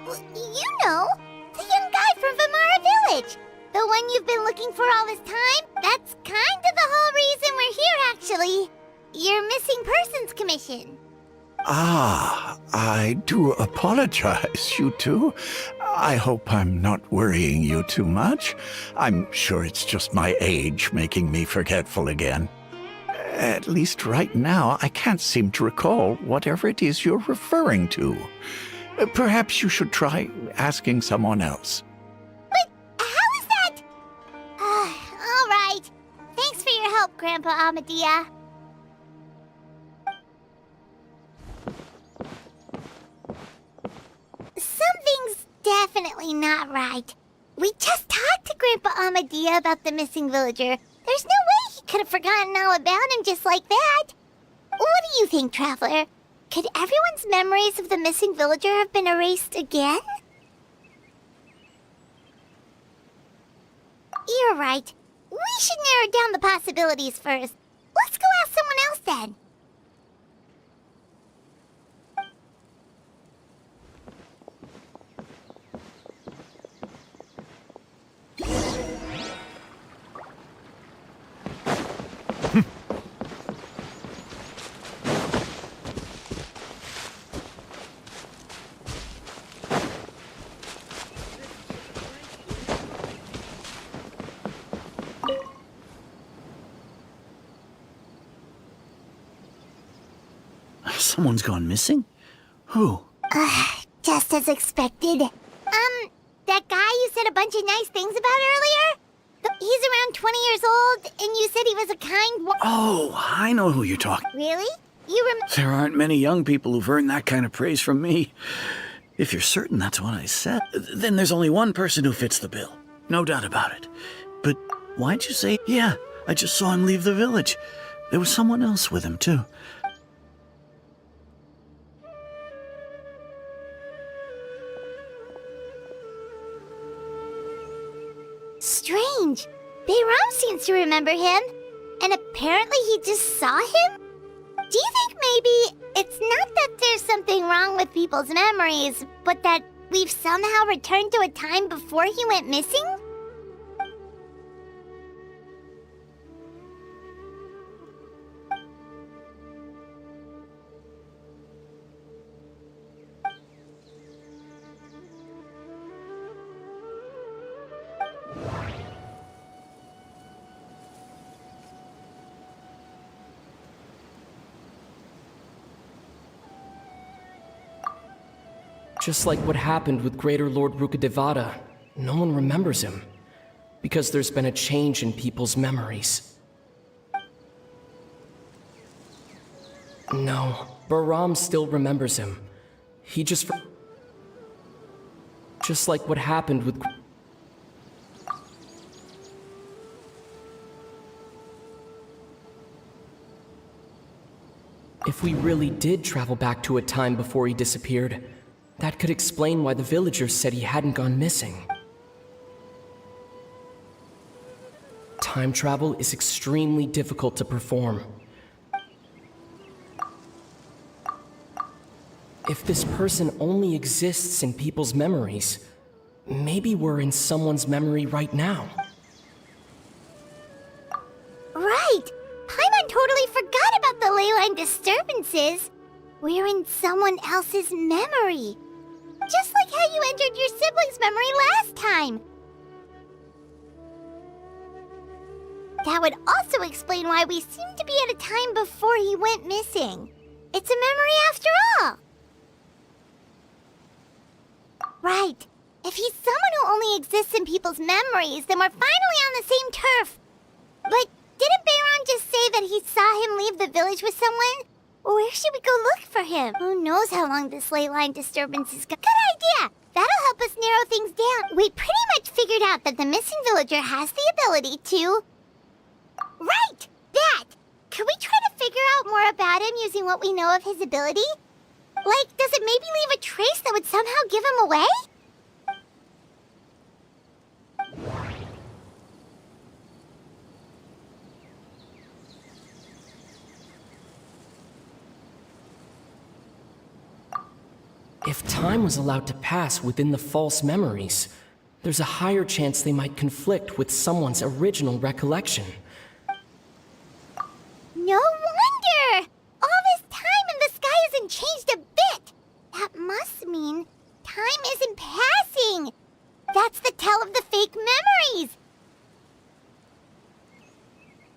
Well, you know, the young guy from Vamara Village. The one you've been looking for all this time. That's kind of the whole reason we're here, actually. Your Missing Persons Commission. Ah, I do apologize, you two. I hope I'm not worrying you too much. I'm sure it's just my age making me forgetful again. At least right now, I can't seem to recall whatever it is you're referring to. Perhaps you should try asking someone else. But how is that? All right. Thanks for your help, Grandpa Amadea. Something's definitely not right. We just talked to Grandpa Amadea about the missing villager. There's no way he could have forgotten all about him just like that. What do you think, Traveler? Could everyone's memories of the missing villager have been erased again? You're right. We should narrow down the possibilities first. Let's go ask someone else then. Someone's gone missing? Who? Just as expected. That guy you said a bunch of nice things about earlier? He's around 20 years old, and you said he was a kind Oh, I know who you're talking. Really? You remember? There aren't many young people who've earned that kind of praise from me. If you're certain that's what I said, then there's only one person who fits the bill. No doubt about it. But why'd you say, yeah, I just saw him leave the village? There was someone else with him, too. Strange. Bayram seems to remember him, and apparently he just saw him? Do you think maybe it's not that there's something wrong with people's memories, but that we've somehow returned to a time before he went missing? Just like what happened with Greater Lord Rukadevada, no one remembers him. Because there's been a change in people's memories. No, Bahram still remembers him. He just... Just like what happened with... If we really did travel back to a time before he disappeared, that could explain why the villagers said he hadn't gone missing. Time travel is extremely difficult to perform. If this person only exists in people's memories, maybe we're in someone's memory right now. Right! Paimon totally forgot about the ley line disturbances. We're in someone else's memory. Just like how you entered your sibling's memory last time. That would also explain why we seem to be at a time before he went missing. It's a memory after all. Right. If he's someone who only exists in people's memories, then we're finally on the same turf. But didn't Bayron just say that he saw him leave the village with someone? Where should we go look for him? Who knows how long this ley line disturbance is Good idea! That'll help us narrow things down. We pretty much figured out that the missing villager has the ability to... Right! That! Could we try to figure out more about him using what we know of his ability? Like, does it maybe leave a trace that would somehow give him away? If time was allowed to pass within the false memories, there's a higher chance they might conflict with someone's original recollection. No wonder! All this time and the sky hasn't changed a bit! That must mean time isn't passing! That's the tell of the fake memories!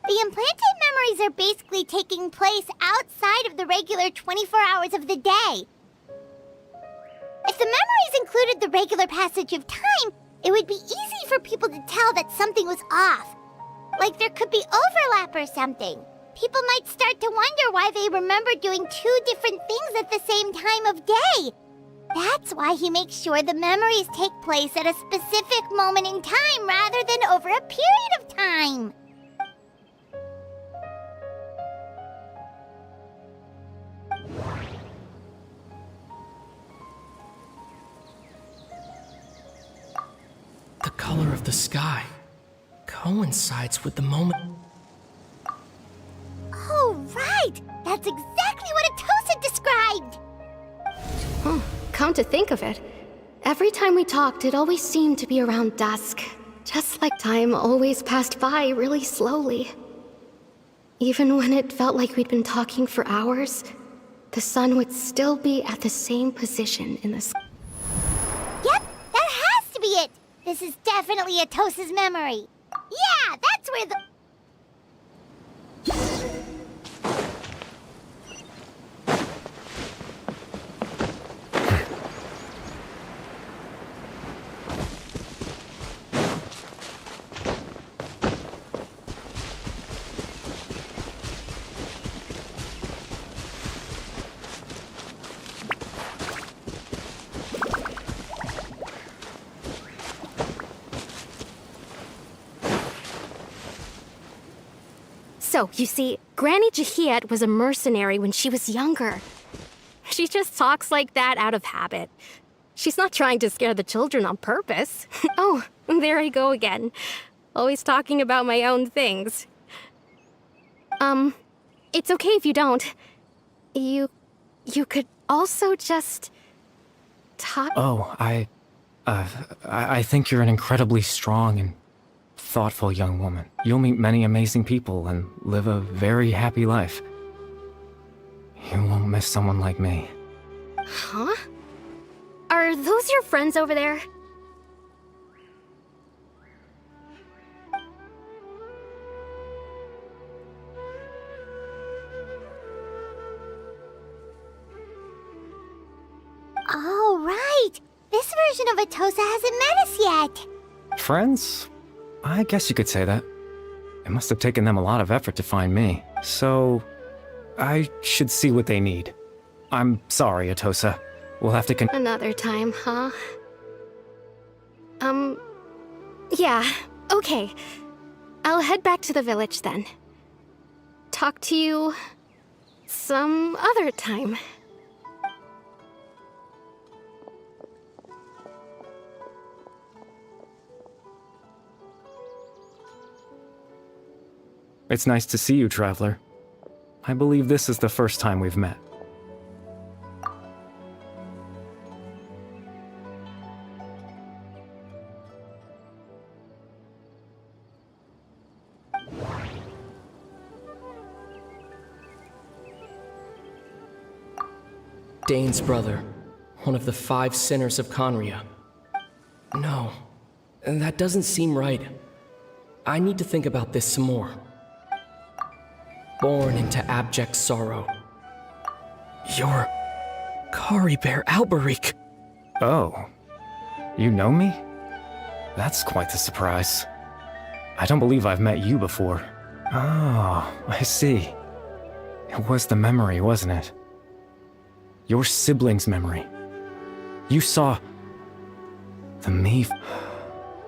The implanted memories are basically taking place outside of the regular 24 hours of the day. If the memories included the regular passage of time, it would be easy for people to tell that something was off. Like there could be overlap or something. People might start to wonder why they remember doing two different things at the same time of day. That's why he makes sure the memories take place at a specific moment in time rather than over a period of time. The color of the sky coincides with the moment. Oh, right! That's exactly what Atosa described! Come to think of it, every time we talked, it always seemed to be around dusk. Just like time always passed by really slowly. Even when it felt like we'd been talking for hours, the sun would still be at the same position in the sky. Yep, that has to be it! This is definitely Atosa's memory. Yeah, that's where the... So, you see, Granny Jahiet was a mercenary when she was younger. She just talks like that out of habit. She's not trying to scare the children on purpose. Oh, there I go again. Always talking about my own things. It's okay if you don't. You could also just... talk... Oh, I think you're an incredibly strong and thoughtful young woman. You'll meet many amazing people and live a very happy life. You won't miss someone like me. Huh? Are those your friends over there? Oh, right! This version of Atosa hasn't met us yet! Friends? I guess you could say that. It must have taken them a lot of effort to find me. So, I should see what they need. I'm sorry, Atosa. We'll have to Another time, huh? Yeah, okay. I'll head back to the village then. Talk to you... some other time. It's nice to see you, Traveler. I believe this is the first time we've met. Dane's brother, one of the 5 sinners of Conria. No, that doesn't seem right. I need to think about this some more. Born into abject sorrow. You're Kari Bear Alberic. Oh, you know me? That's quite the surprise. I don't believe I've met you before. Oh, I see. It was the memory, wasn't it? Your sibling's memory. You saw... the me...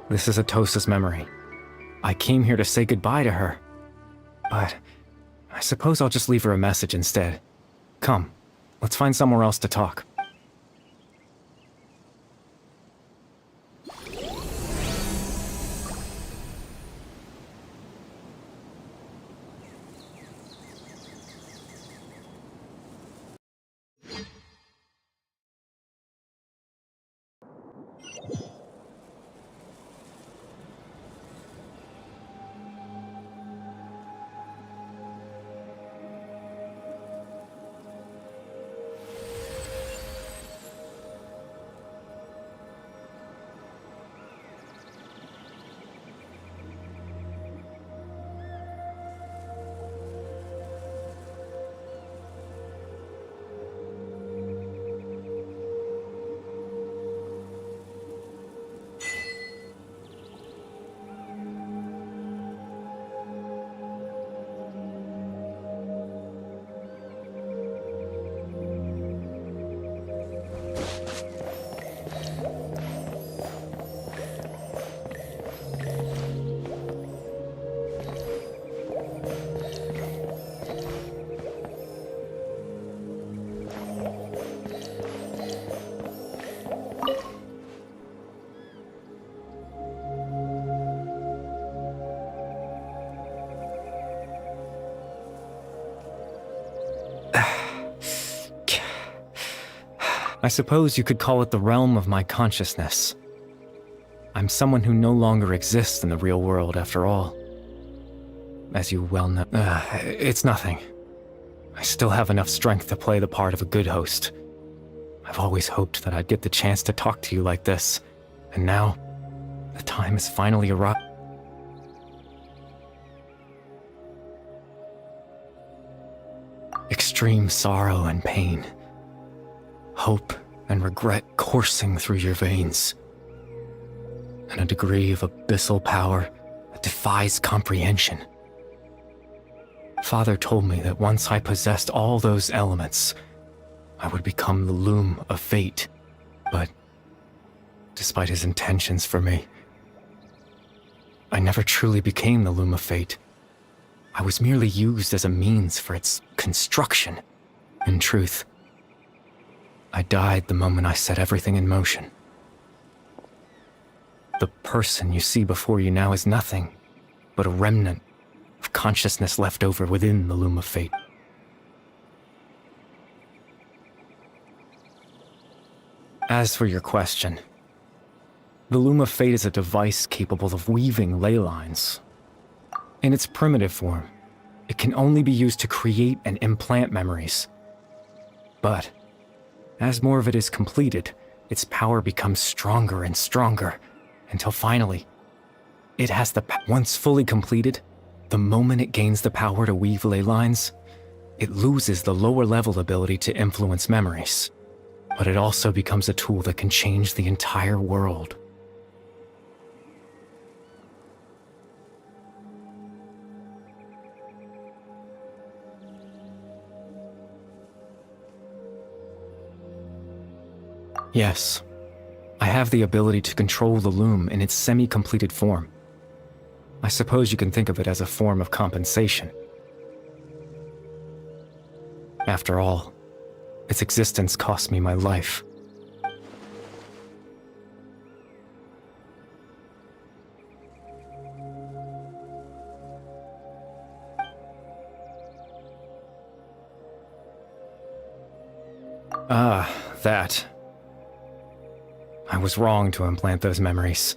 This is Atosa's memory. I came here to say goodbye to her. But I suppose I'll just leave her a message instead. Come, let's find somewhere else to talk. I suppose you could call it the realm of my consciousness. I'm someone who no longer exists in the real world, after all. As you well know... it's nothing. I still have enough strength to play the part of a good host. I've always hoped that I'd get the chance to talk to you like this, and now, the time has finally arrived. Extreme sorrow and pain. Hope and regret coursing through your veins. And a degree of abyssal power that defies comprehension. Father told me that once I possessed all those elements, I would become the loom of fate. But, despite his intentions for me, I never truly became the loom of fate. I was merely used as a means for its construction. In truth, I died the moment I set everything in motion. The person you see before you now is nothing but a remnant of consciousness left over within the loom of fate. As for your question, the loom of fate is a device capable of weaving ley lines. In its primitive form, it can only be used to create and implant memories. But as more of it is completed, its power becomes stronger and stronger, until finally, it has once fully completed, the moment it gains the power to weave ley lines, it loses the lower level ability to influence memories. But it also becomes a tool that can change the entire world. Yes, I have the ability to control the loom in its semi-completed form. I suppose you can think of it as a form of compensation. After all, its existence cost me my life. That. I was wrong to implant those memories.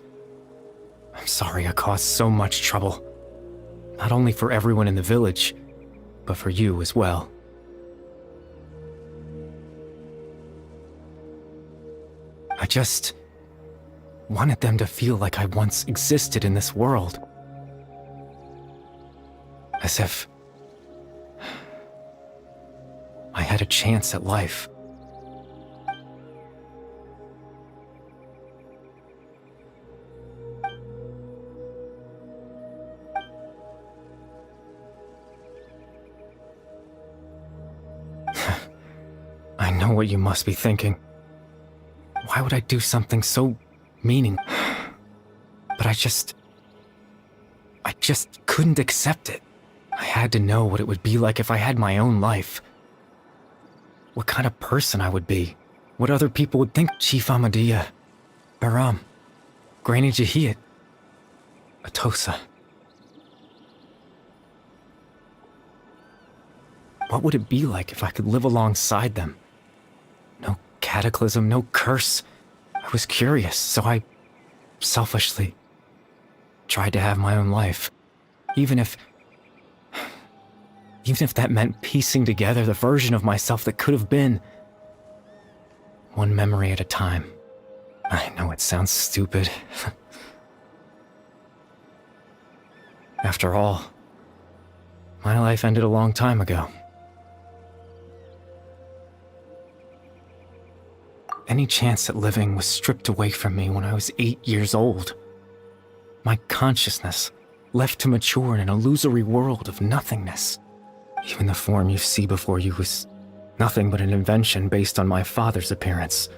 I'm sorry I caused so much trouble. Not only for everyone in the village, but for you as well. I just wanted them to feel like I once existed in this world. As if I had a chance at life. I know what you must be thinking. Why would I do something so meaning? But I just couldn't accept it. I had to know what it would be like if I had my own life. What kind of person I would be. What other people would think. Chief Ahmadiyya, Baram, Granny Jahiyat, Atosa. What would it be like if I could live alongside them? No cataclysm, no curse. I was curious, so I selfishly tried to have my own life. Even if that meant piecing together the version of myself that could have been. One memory at a time. I know it sounds stupid. After all, my life ended a long time ago. Any chance at living was stripped away from me when I was 8 years old. My consciousness left to mature in an illusory world of nothingness. Even the form you see before you was nothing but an invention based on my father's appearance.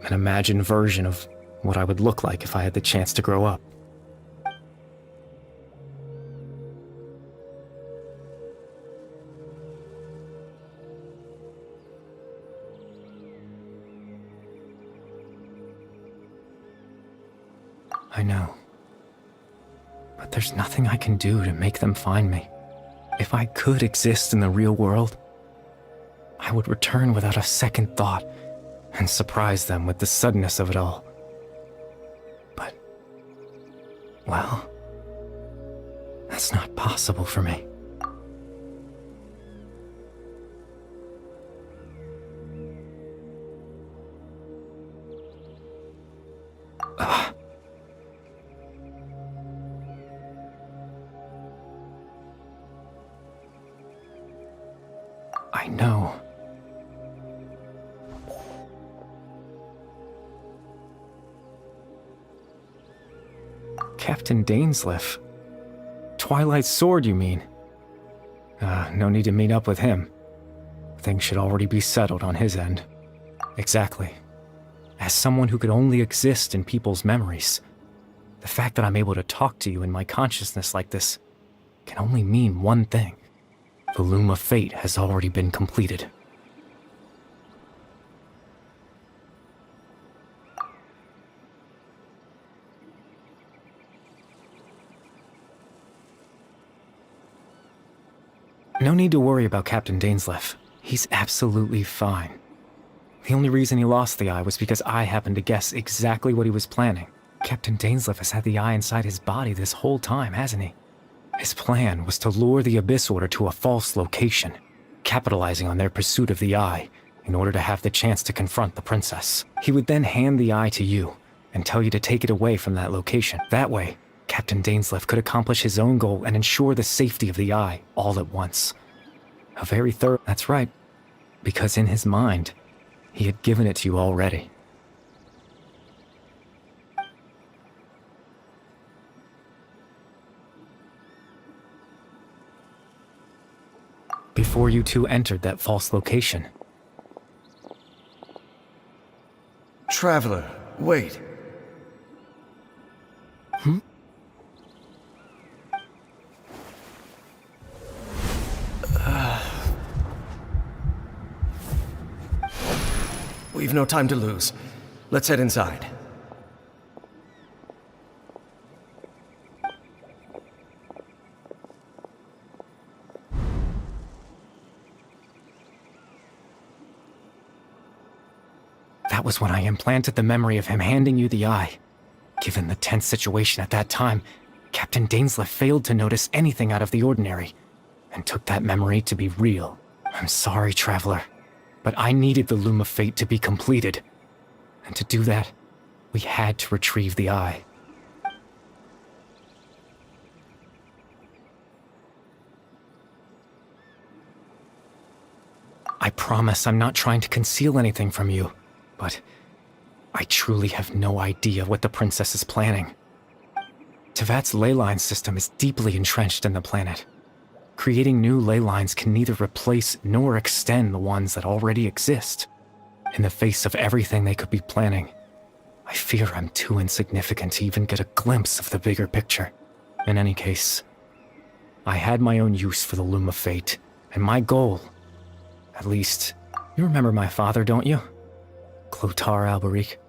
An imagined version of what I would look like if I had the chance to grow up. I know. But there's nothing I can do to make them find me. If I could exist in the real world, I would return without a second thought and surprise them with the suddenness of it all. But, well, that's not possible for me. I know. Captain Dainsleif. Twilight's sword, you mean? No need to meet up with him. Things should already be settled on his end. Exactly. As someone who could only exist in people's memories, the fact that I'm able to talk to you in my consciousness like this can only mean one thing. The loom of fate has already been completed. No need to worry about Captain Dainsleif. He's absolutely fine. The only reason he lost the eye was because I happened to guess exactly what he was planning. Captain Dainsleif has had the eye inside his body this whole time, hasn't he? His plan was to lure the Abyss Order to a false location, capitalizing on their pursuit of the eye in order to have the chance to confront the princess. He would then hand the eye to you and tell you to take it away from that location. That way, Captain Dainsleif could accomplish his own goal and ensure the safety of the eye all at once. A very thorough... That's right, because in his mind, he had given it to you already. Before you two entered that false location. Traveler, wait. We've no time to lose. Let's head inside. That was when I implanted the memory of him handing you the eye. Given the tense situation at that time, Captain Dainsleif failed to notice anything out of the ordinary, and took that memory to be real. I'm sorry, Traveler, but I needed the Loom of Fate to be completed. And to do that, we had to retrieve the eye. I promise I'm not trying to conceal anything from you, but I truly have no idea what the princess is planning. Tevat's ley line system is deeply entrenched in the planet. Creating new ley lines can neither replace nor extend the ones that already exist. In the face of everything they could be planning, I fear I'm too insignificant to even get a glimpse of the bigger picture. In any case, I had my own use for the Loom of Fate, and my goal, at least, you remember my father, don't you? Clotar Alberic.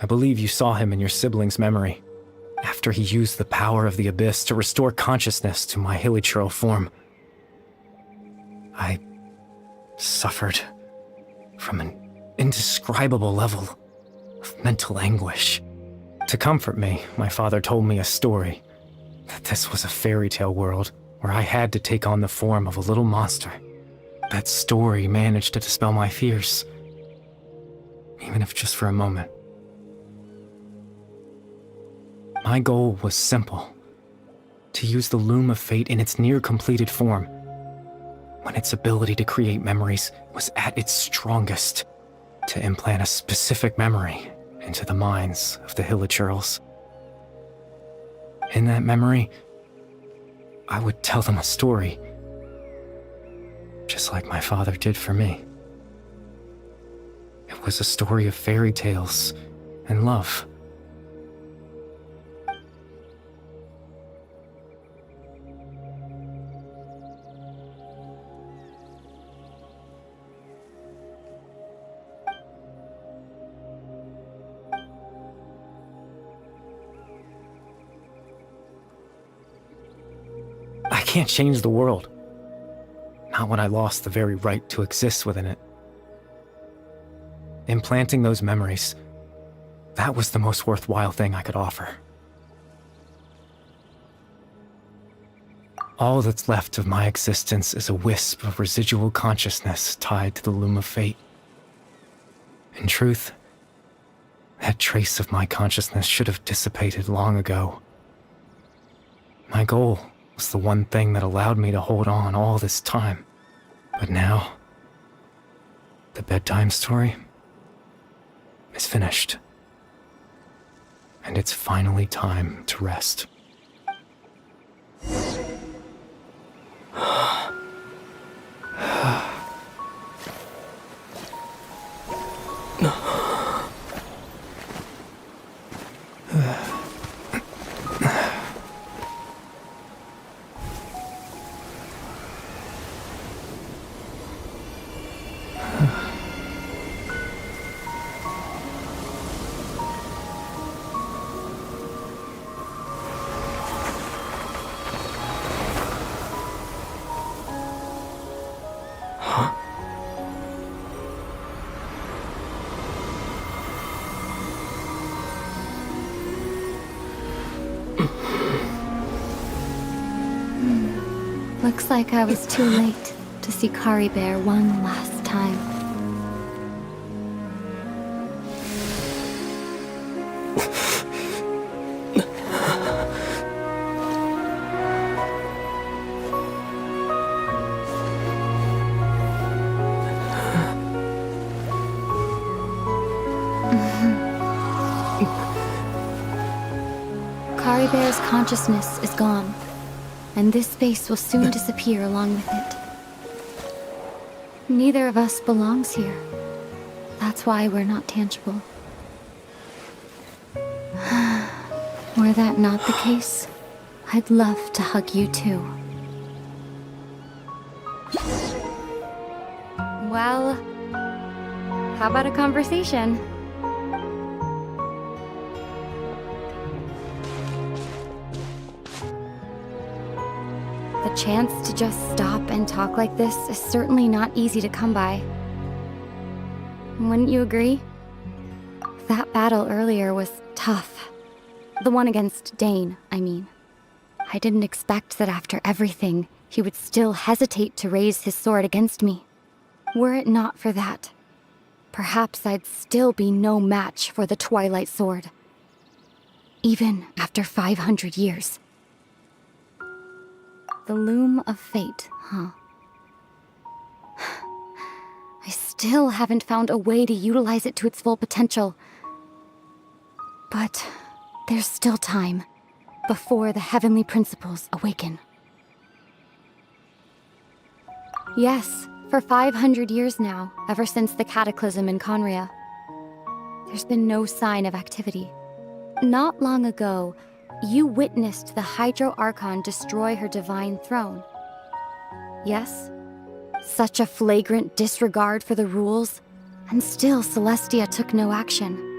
I believe you saw him in your sibling's memory, after he used the power of the Abyss to restore consciousness to my hilichurl form. I suffered from an indescribable level of mental anguish. To comfort me, my father told me a story, that this was a fairy tale world where I had to take on the form of a little monster. That story managed to dispel my fears, even if just for a moment. My goal was simple: to use the Loom of Fate in its near-completed form, when its ability to create memories was at its strongest, to implant a specific memory into the minds of the hilichurls. In that memory, I would tell them a story, just like my father did for me. It was a story of fairy tales and love. I can't change the world. Not when I lost the very right to exist within it. Implanting those memories, that was the most worthwhile thing I could offer. All that's left of my existence is a wisp of residual consciousness tied to the Loom of Fate. In truth, that trace of my consciousness should have dissipated long ago. My goal was the one thing that allowed me to hold on all this time. But now, the bedtime story is finished. And it's finally time to rest. Looks like I was too late to see Kari Bear one last time. Kari Bear's consciousness is gone, and this space will soon disappear along with it. Neither of us belongs here. That's why we're not tangible. Were that not the case, I'd love to hug you too. Well, how about a conversation? The chance to just stop and talk like this is certainly not easy to come by. Wouldn't you agree? That battle earlier was tough. The one against Dane, I mean. I didn't expect that after everything, he would still hesitate to raise his sword against me. Were it not for that, perhaps I'd still be no match for the Twilight Sword. Even after 500 years. The loom of fate, huh? I still haven't found a way to utilize it to its full potential. But there's still time before the heavenly principles awaken. Yes, for 500 years now, ever since the cataclysm in Conria, there's been no sign of activity. Not long ago, you witnessed the Hydro Archon destroy her divine throne. Yes? Such a flagrant disregard for the rules, and still Celestia took no action.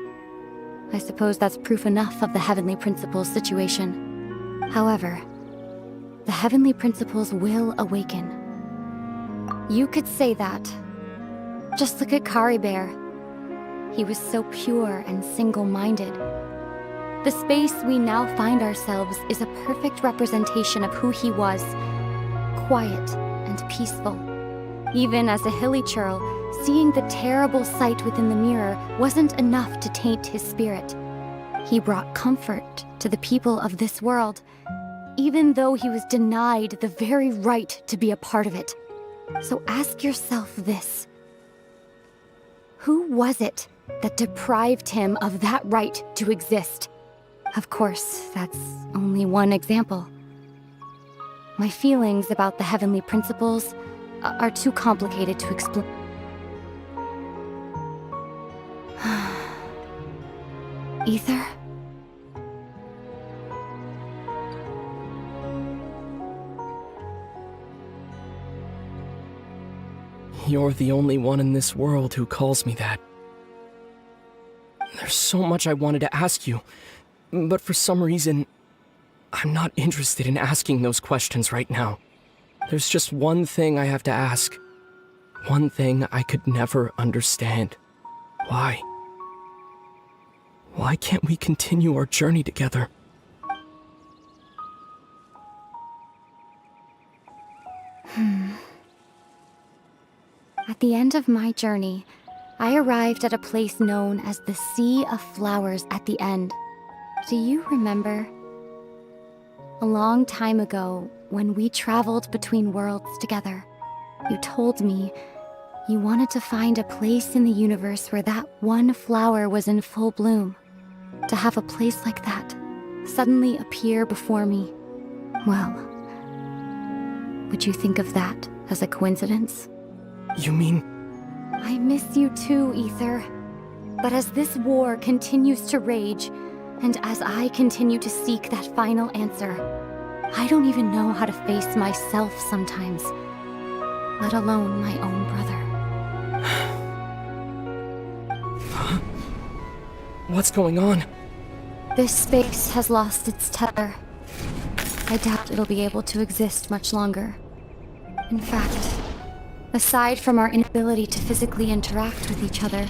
I suppose that's proof enough of the Heavenly Principles situation. However, the Heavenly Principles will awaken. You could say that. Just look at Kari Bear. He was so pure and single-minded. The space we now find ourselves is a perfect representation of who he was. Quiet and peaceful. Even as a hilly churl, seeing the terrible sight within the mirror wasn't enough to taint his spirit. He brought comfort to the people of this world, even though he was denied the very right to be a part of it. So ask yourself this. Who was it that deprived him of that right to exist? Of course, that's only one example. My feelings about the heavenly principles are too complicated to explain. Ether? You're the only one in this world who calls me that. There's so much I wanted to ask you, but for some reason, I'm not interested in asking those questions right now. There's just one thing I have to ask. One thing I could never understand. Why? Why can't we continue our journey together? At the end of my journey, I arrived at a place known as the Sea of Flowers at the End. Do you remember? A long time ago, when we traveled between worlds together, you told me you wanted to find a place in the universe where that one flower was in full bloom. To have a place like that suddenly appear before me. Well, would you think of that as a coincidence? You mean... I miss you too, Ether. But as this war continues to rage, and as I continue to seek that final answer, I don't even know how to face myself sometimes, let alone my own brother. What's going on? This space has lost its tether. I doubt it'll be able to exist much longer. In fact, aside from our inability to physically interact with each other,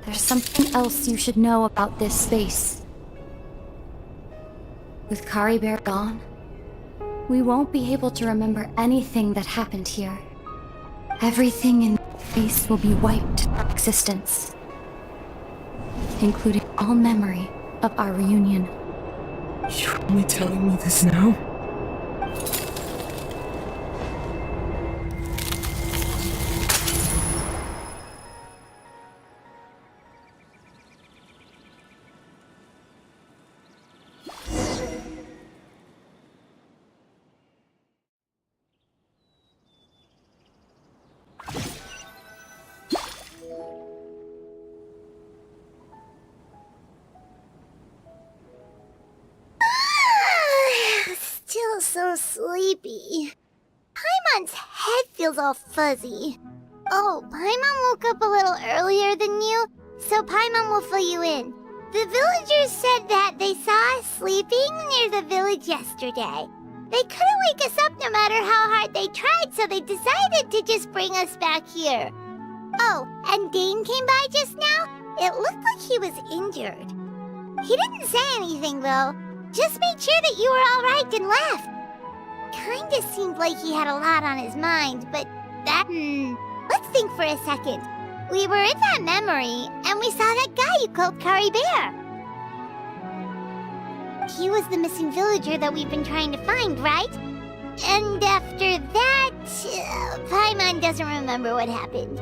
there's something else you should know about this space. With Kari Bear gone, we won't be able to remember anything that happened here. Everything in this space will be wiped from existence, including all memory of our reunion. You're only telling me this now? Still so sleepy. Paimon's head feels all fuzzy. Oh, Paimon woke up a little earlier than you, so Paimon will fill you in. The villagers said that they saw us sleeping near the village yesterday. They couldn't wake us up no matter how hard they tried, so they decided to just bring us back here. Oh, and Dane came by just now? It looked like he was injured. He didn't say anything, though. Just made sure that you were alright and left. Kinda seemed like he had a lot on his mind, but that... Let's think for a second. We were in that memory, and we saw that guy you called Kari Bear. He was the missing villager that we've been trying to find, right? And after that, Paimon doesn't remember what happened.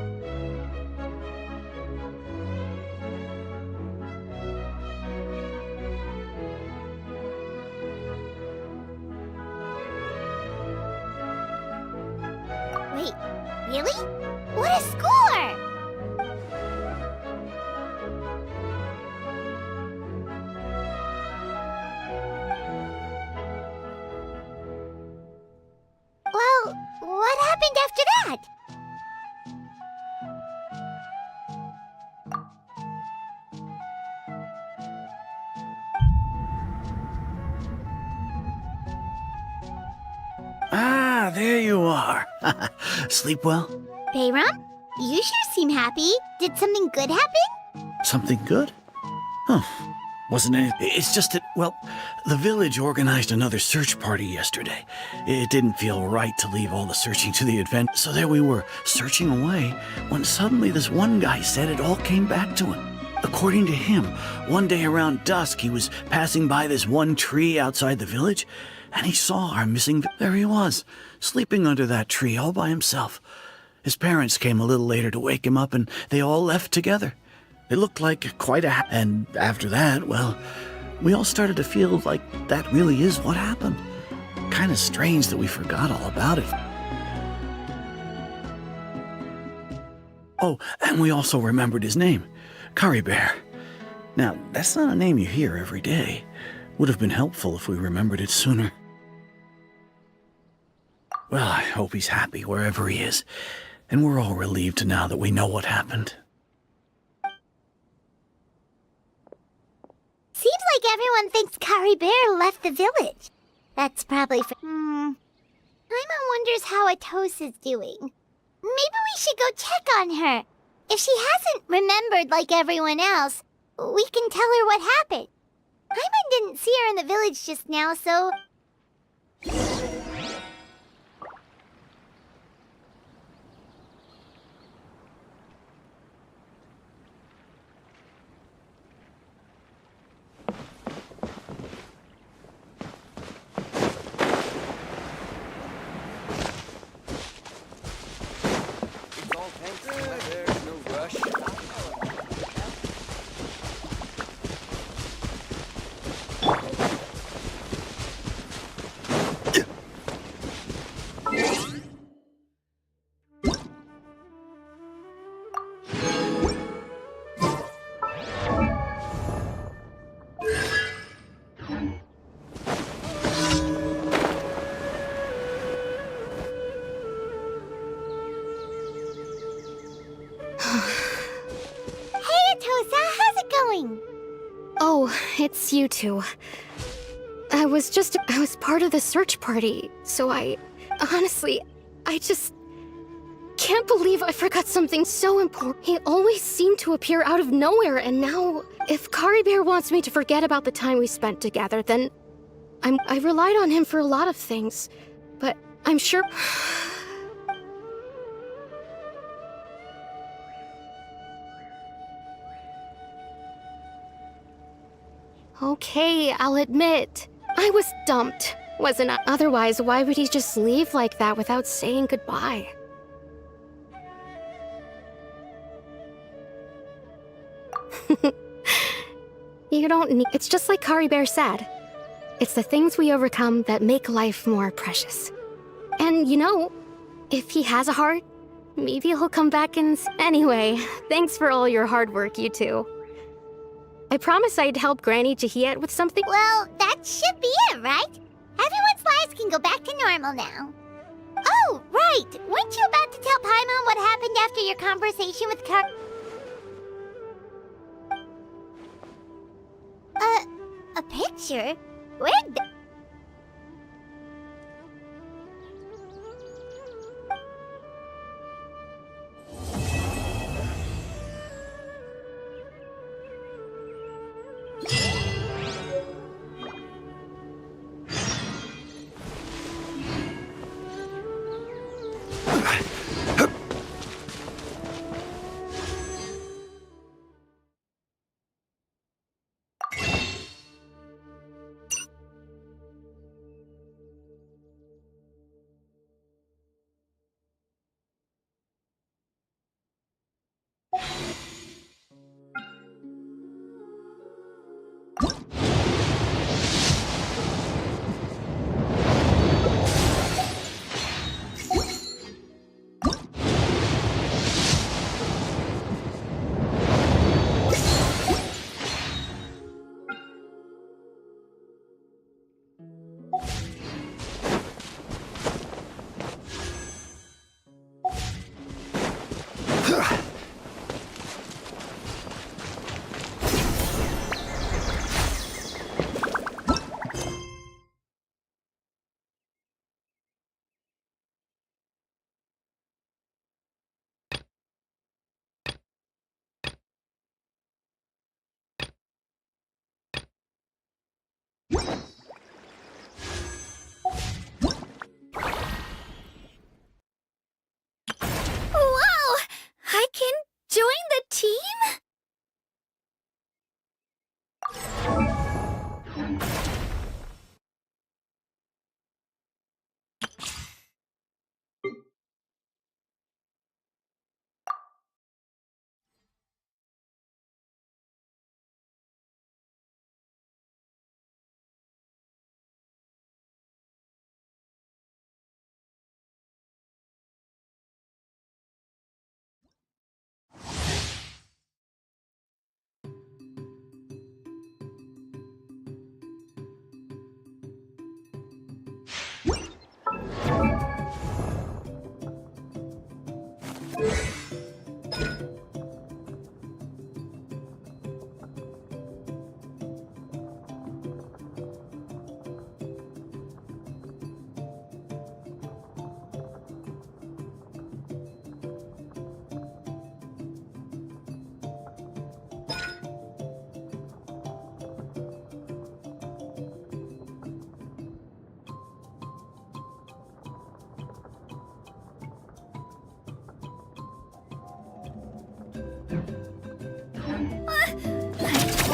Wait, really? What a score! Well, what happened after that? Ah, there you are. Sleep well? Bayram, you sure seem happy. Did something good happen? Something good? Huh. Wasn't anything. It's just that, well, the village organized another search party yesterday. It didn't feel right to leave all the searching to the event, so there we were, searching away, when suddenly this one guy said it all came back to him. According to him, one day around dusk, he was passing by this one tree outside the village, and he saw our missing... There he was, sleeping under that tree all by himself. His parents came a little later to wake him up, and they all left together. It looked like quite a... And after that, well, we all started to feel like that really is what happened. Kind of strange that we forgot all about it. Oh, and we also remembered his name, Kari Bear. Now, that's not a name you hear every day. Would have been helpful if we remembered it sooner. Well, I hope he's happy wherever he is, and we're all relieved now that we know what happened. Seems like everyone thinks Kari Bear left the village. That's probably for... Paimon wonders how Atos is doing. Maybe we should go check on her. If she hasn't remembered like everyone else, we can tell her what happened. Paimon didn't see her in the village just now, so... There's no rush. Oh, it's you two. I was part of the search party, so honestly, I just can't believe I forgot something so important. He always seemed to appear out of nowhere, and now, if Kari Bear wants me to forget about the time we spent together, then I relied on him for a lot of things, but I'm sure... Okay, I'll admit. I was dumped, wasn't I? Otherwise, why would he just leave like that without saying goodbye? You don't need... It's just like Kari Bear said. It's the things we overcome that make life more precious. And, you know, if he has a heart, maybe he'll come back and... Anyway, thanks for all your hard work, you two. I promised I'd help Granny Jahiet with something. Well, that should be it, right? Everyone's lives can go back to normal now. Oh, right! Weren't you about to tell Paimon what happened after your conversation with a picture? Where'd Whoa! I can join the team?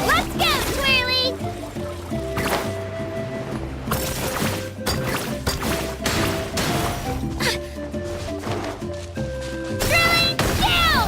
Let's go, Twirly! Drilling down!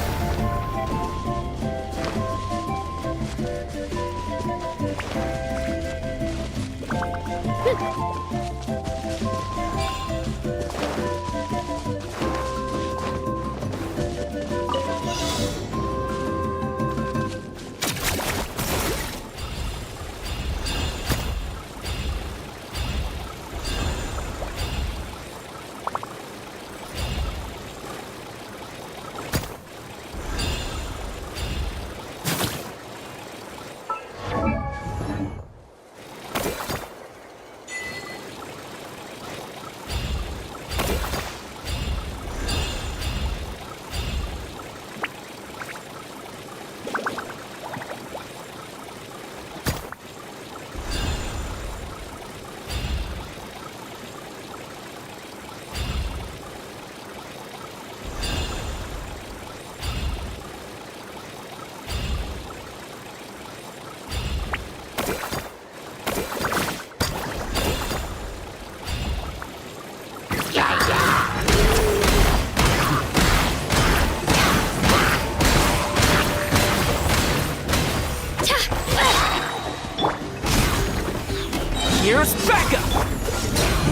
Here's backup!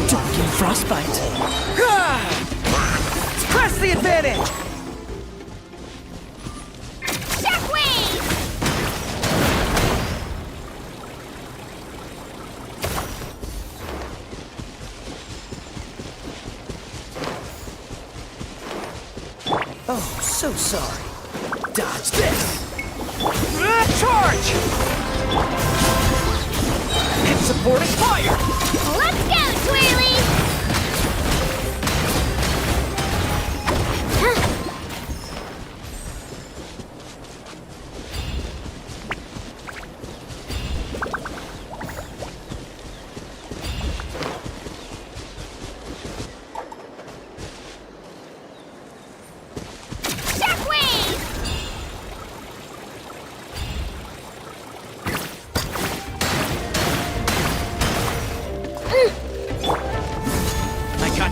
Don't get frostbite. Let's press the advantage! Shockwave! Oh, so sorry. Dodge this! Charge! Hit supporting fire! Let's go, Twirly!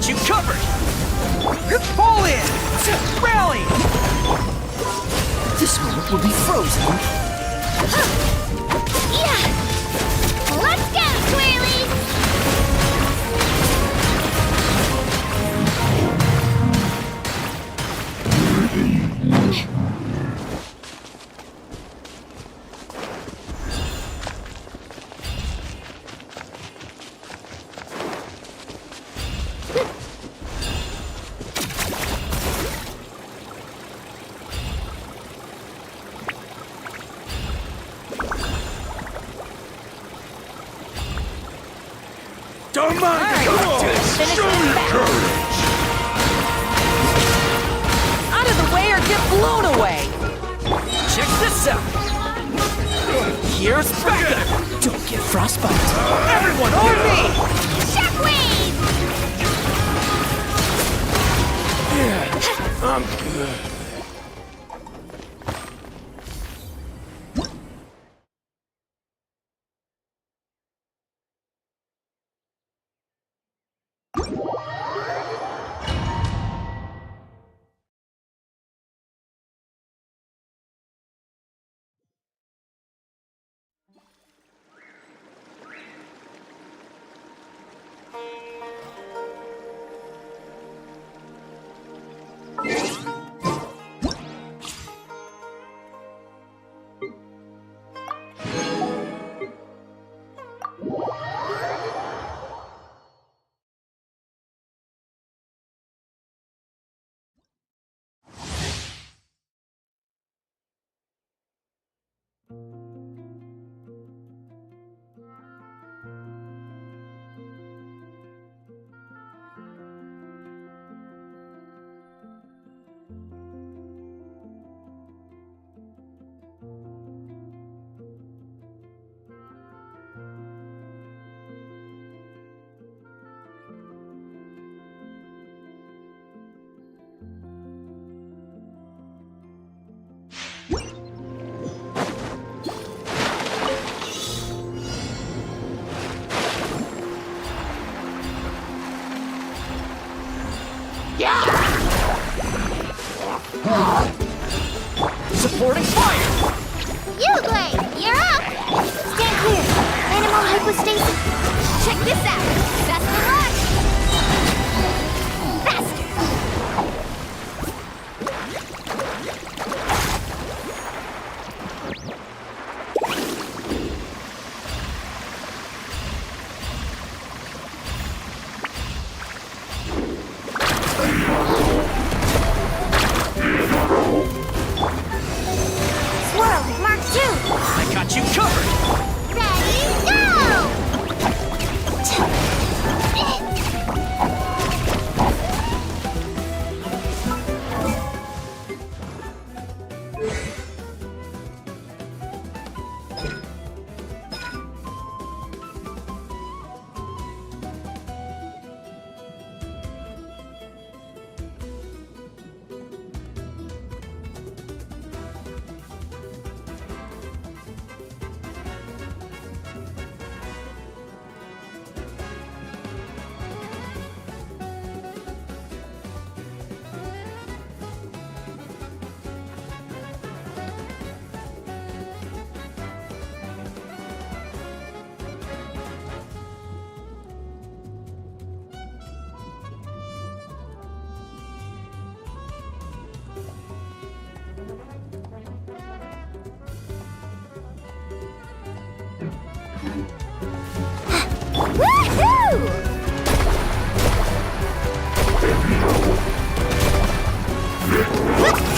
got you covered! Fall in! Rally! This moment will be frozen. Yeah! Let's go, Twirly! Don't mind Out of the way or get blown away! Check this out! Here's backup! Don't get frostbite! Everyone on me! Shockwave! Yeah, I'm good. Supporting fire! Uglade, you're up! Stand clear. Animal hypostasis. Check this out. That's the rush! Faster! Swirl, Mark 2! I got you covered! Ready, go!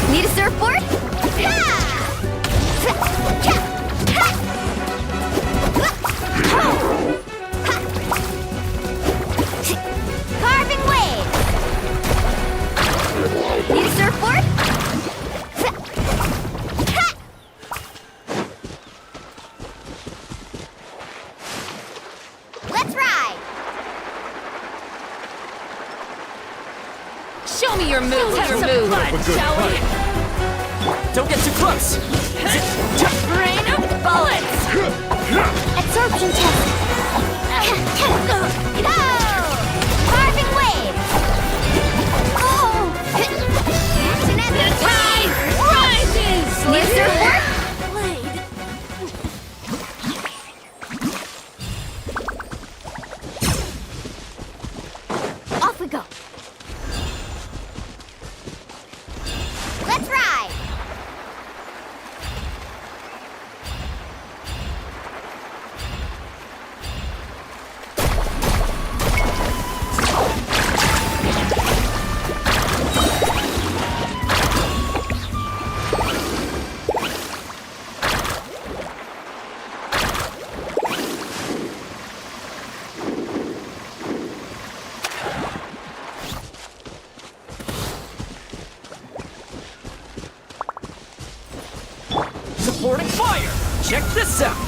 Need a surfboard? Carving waves! Need a surfboard? Let's ride! Show me your moves, shall we? Don't get too close! Rain of bullets! Absorption test! Go! Carving waves! we go. Let's ride. Supporting fire! Check this out!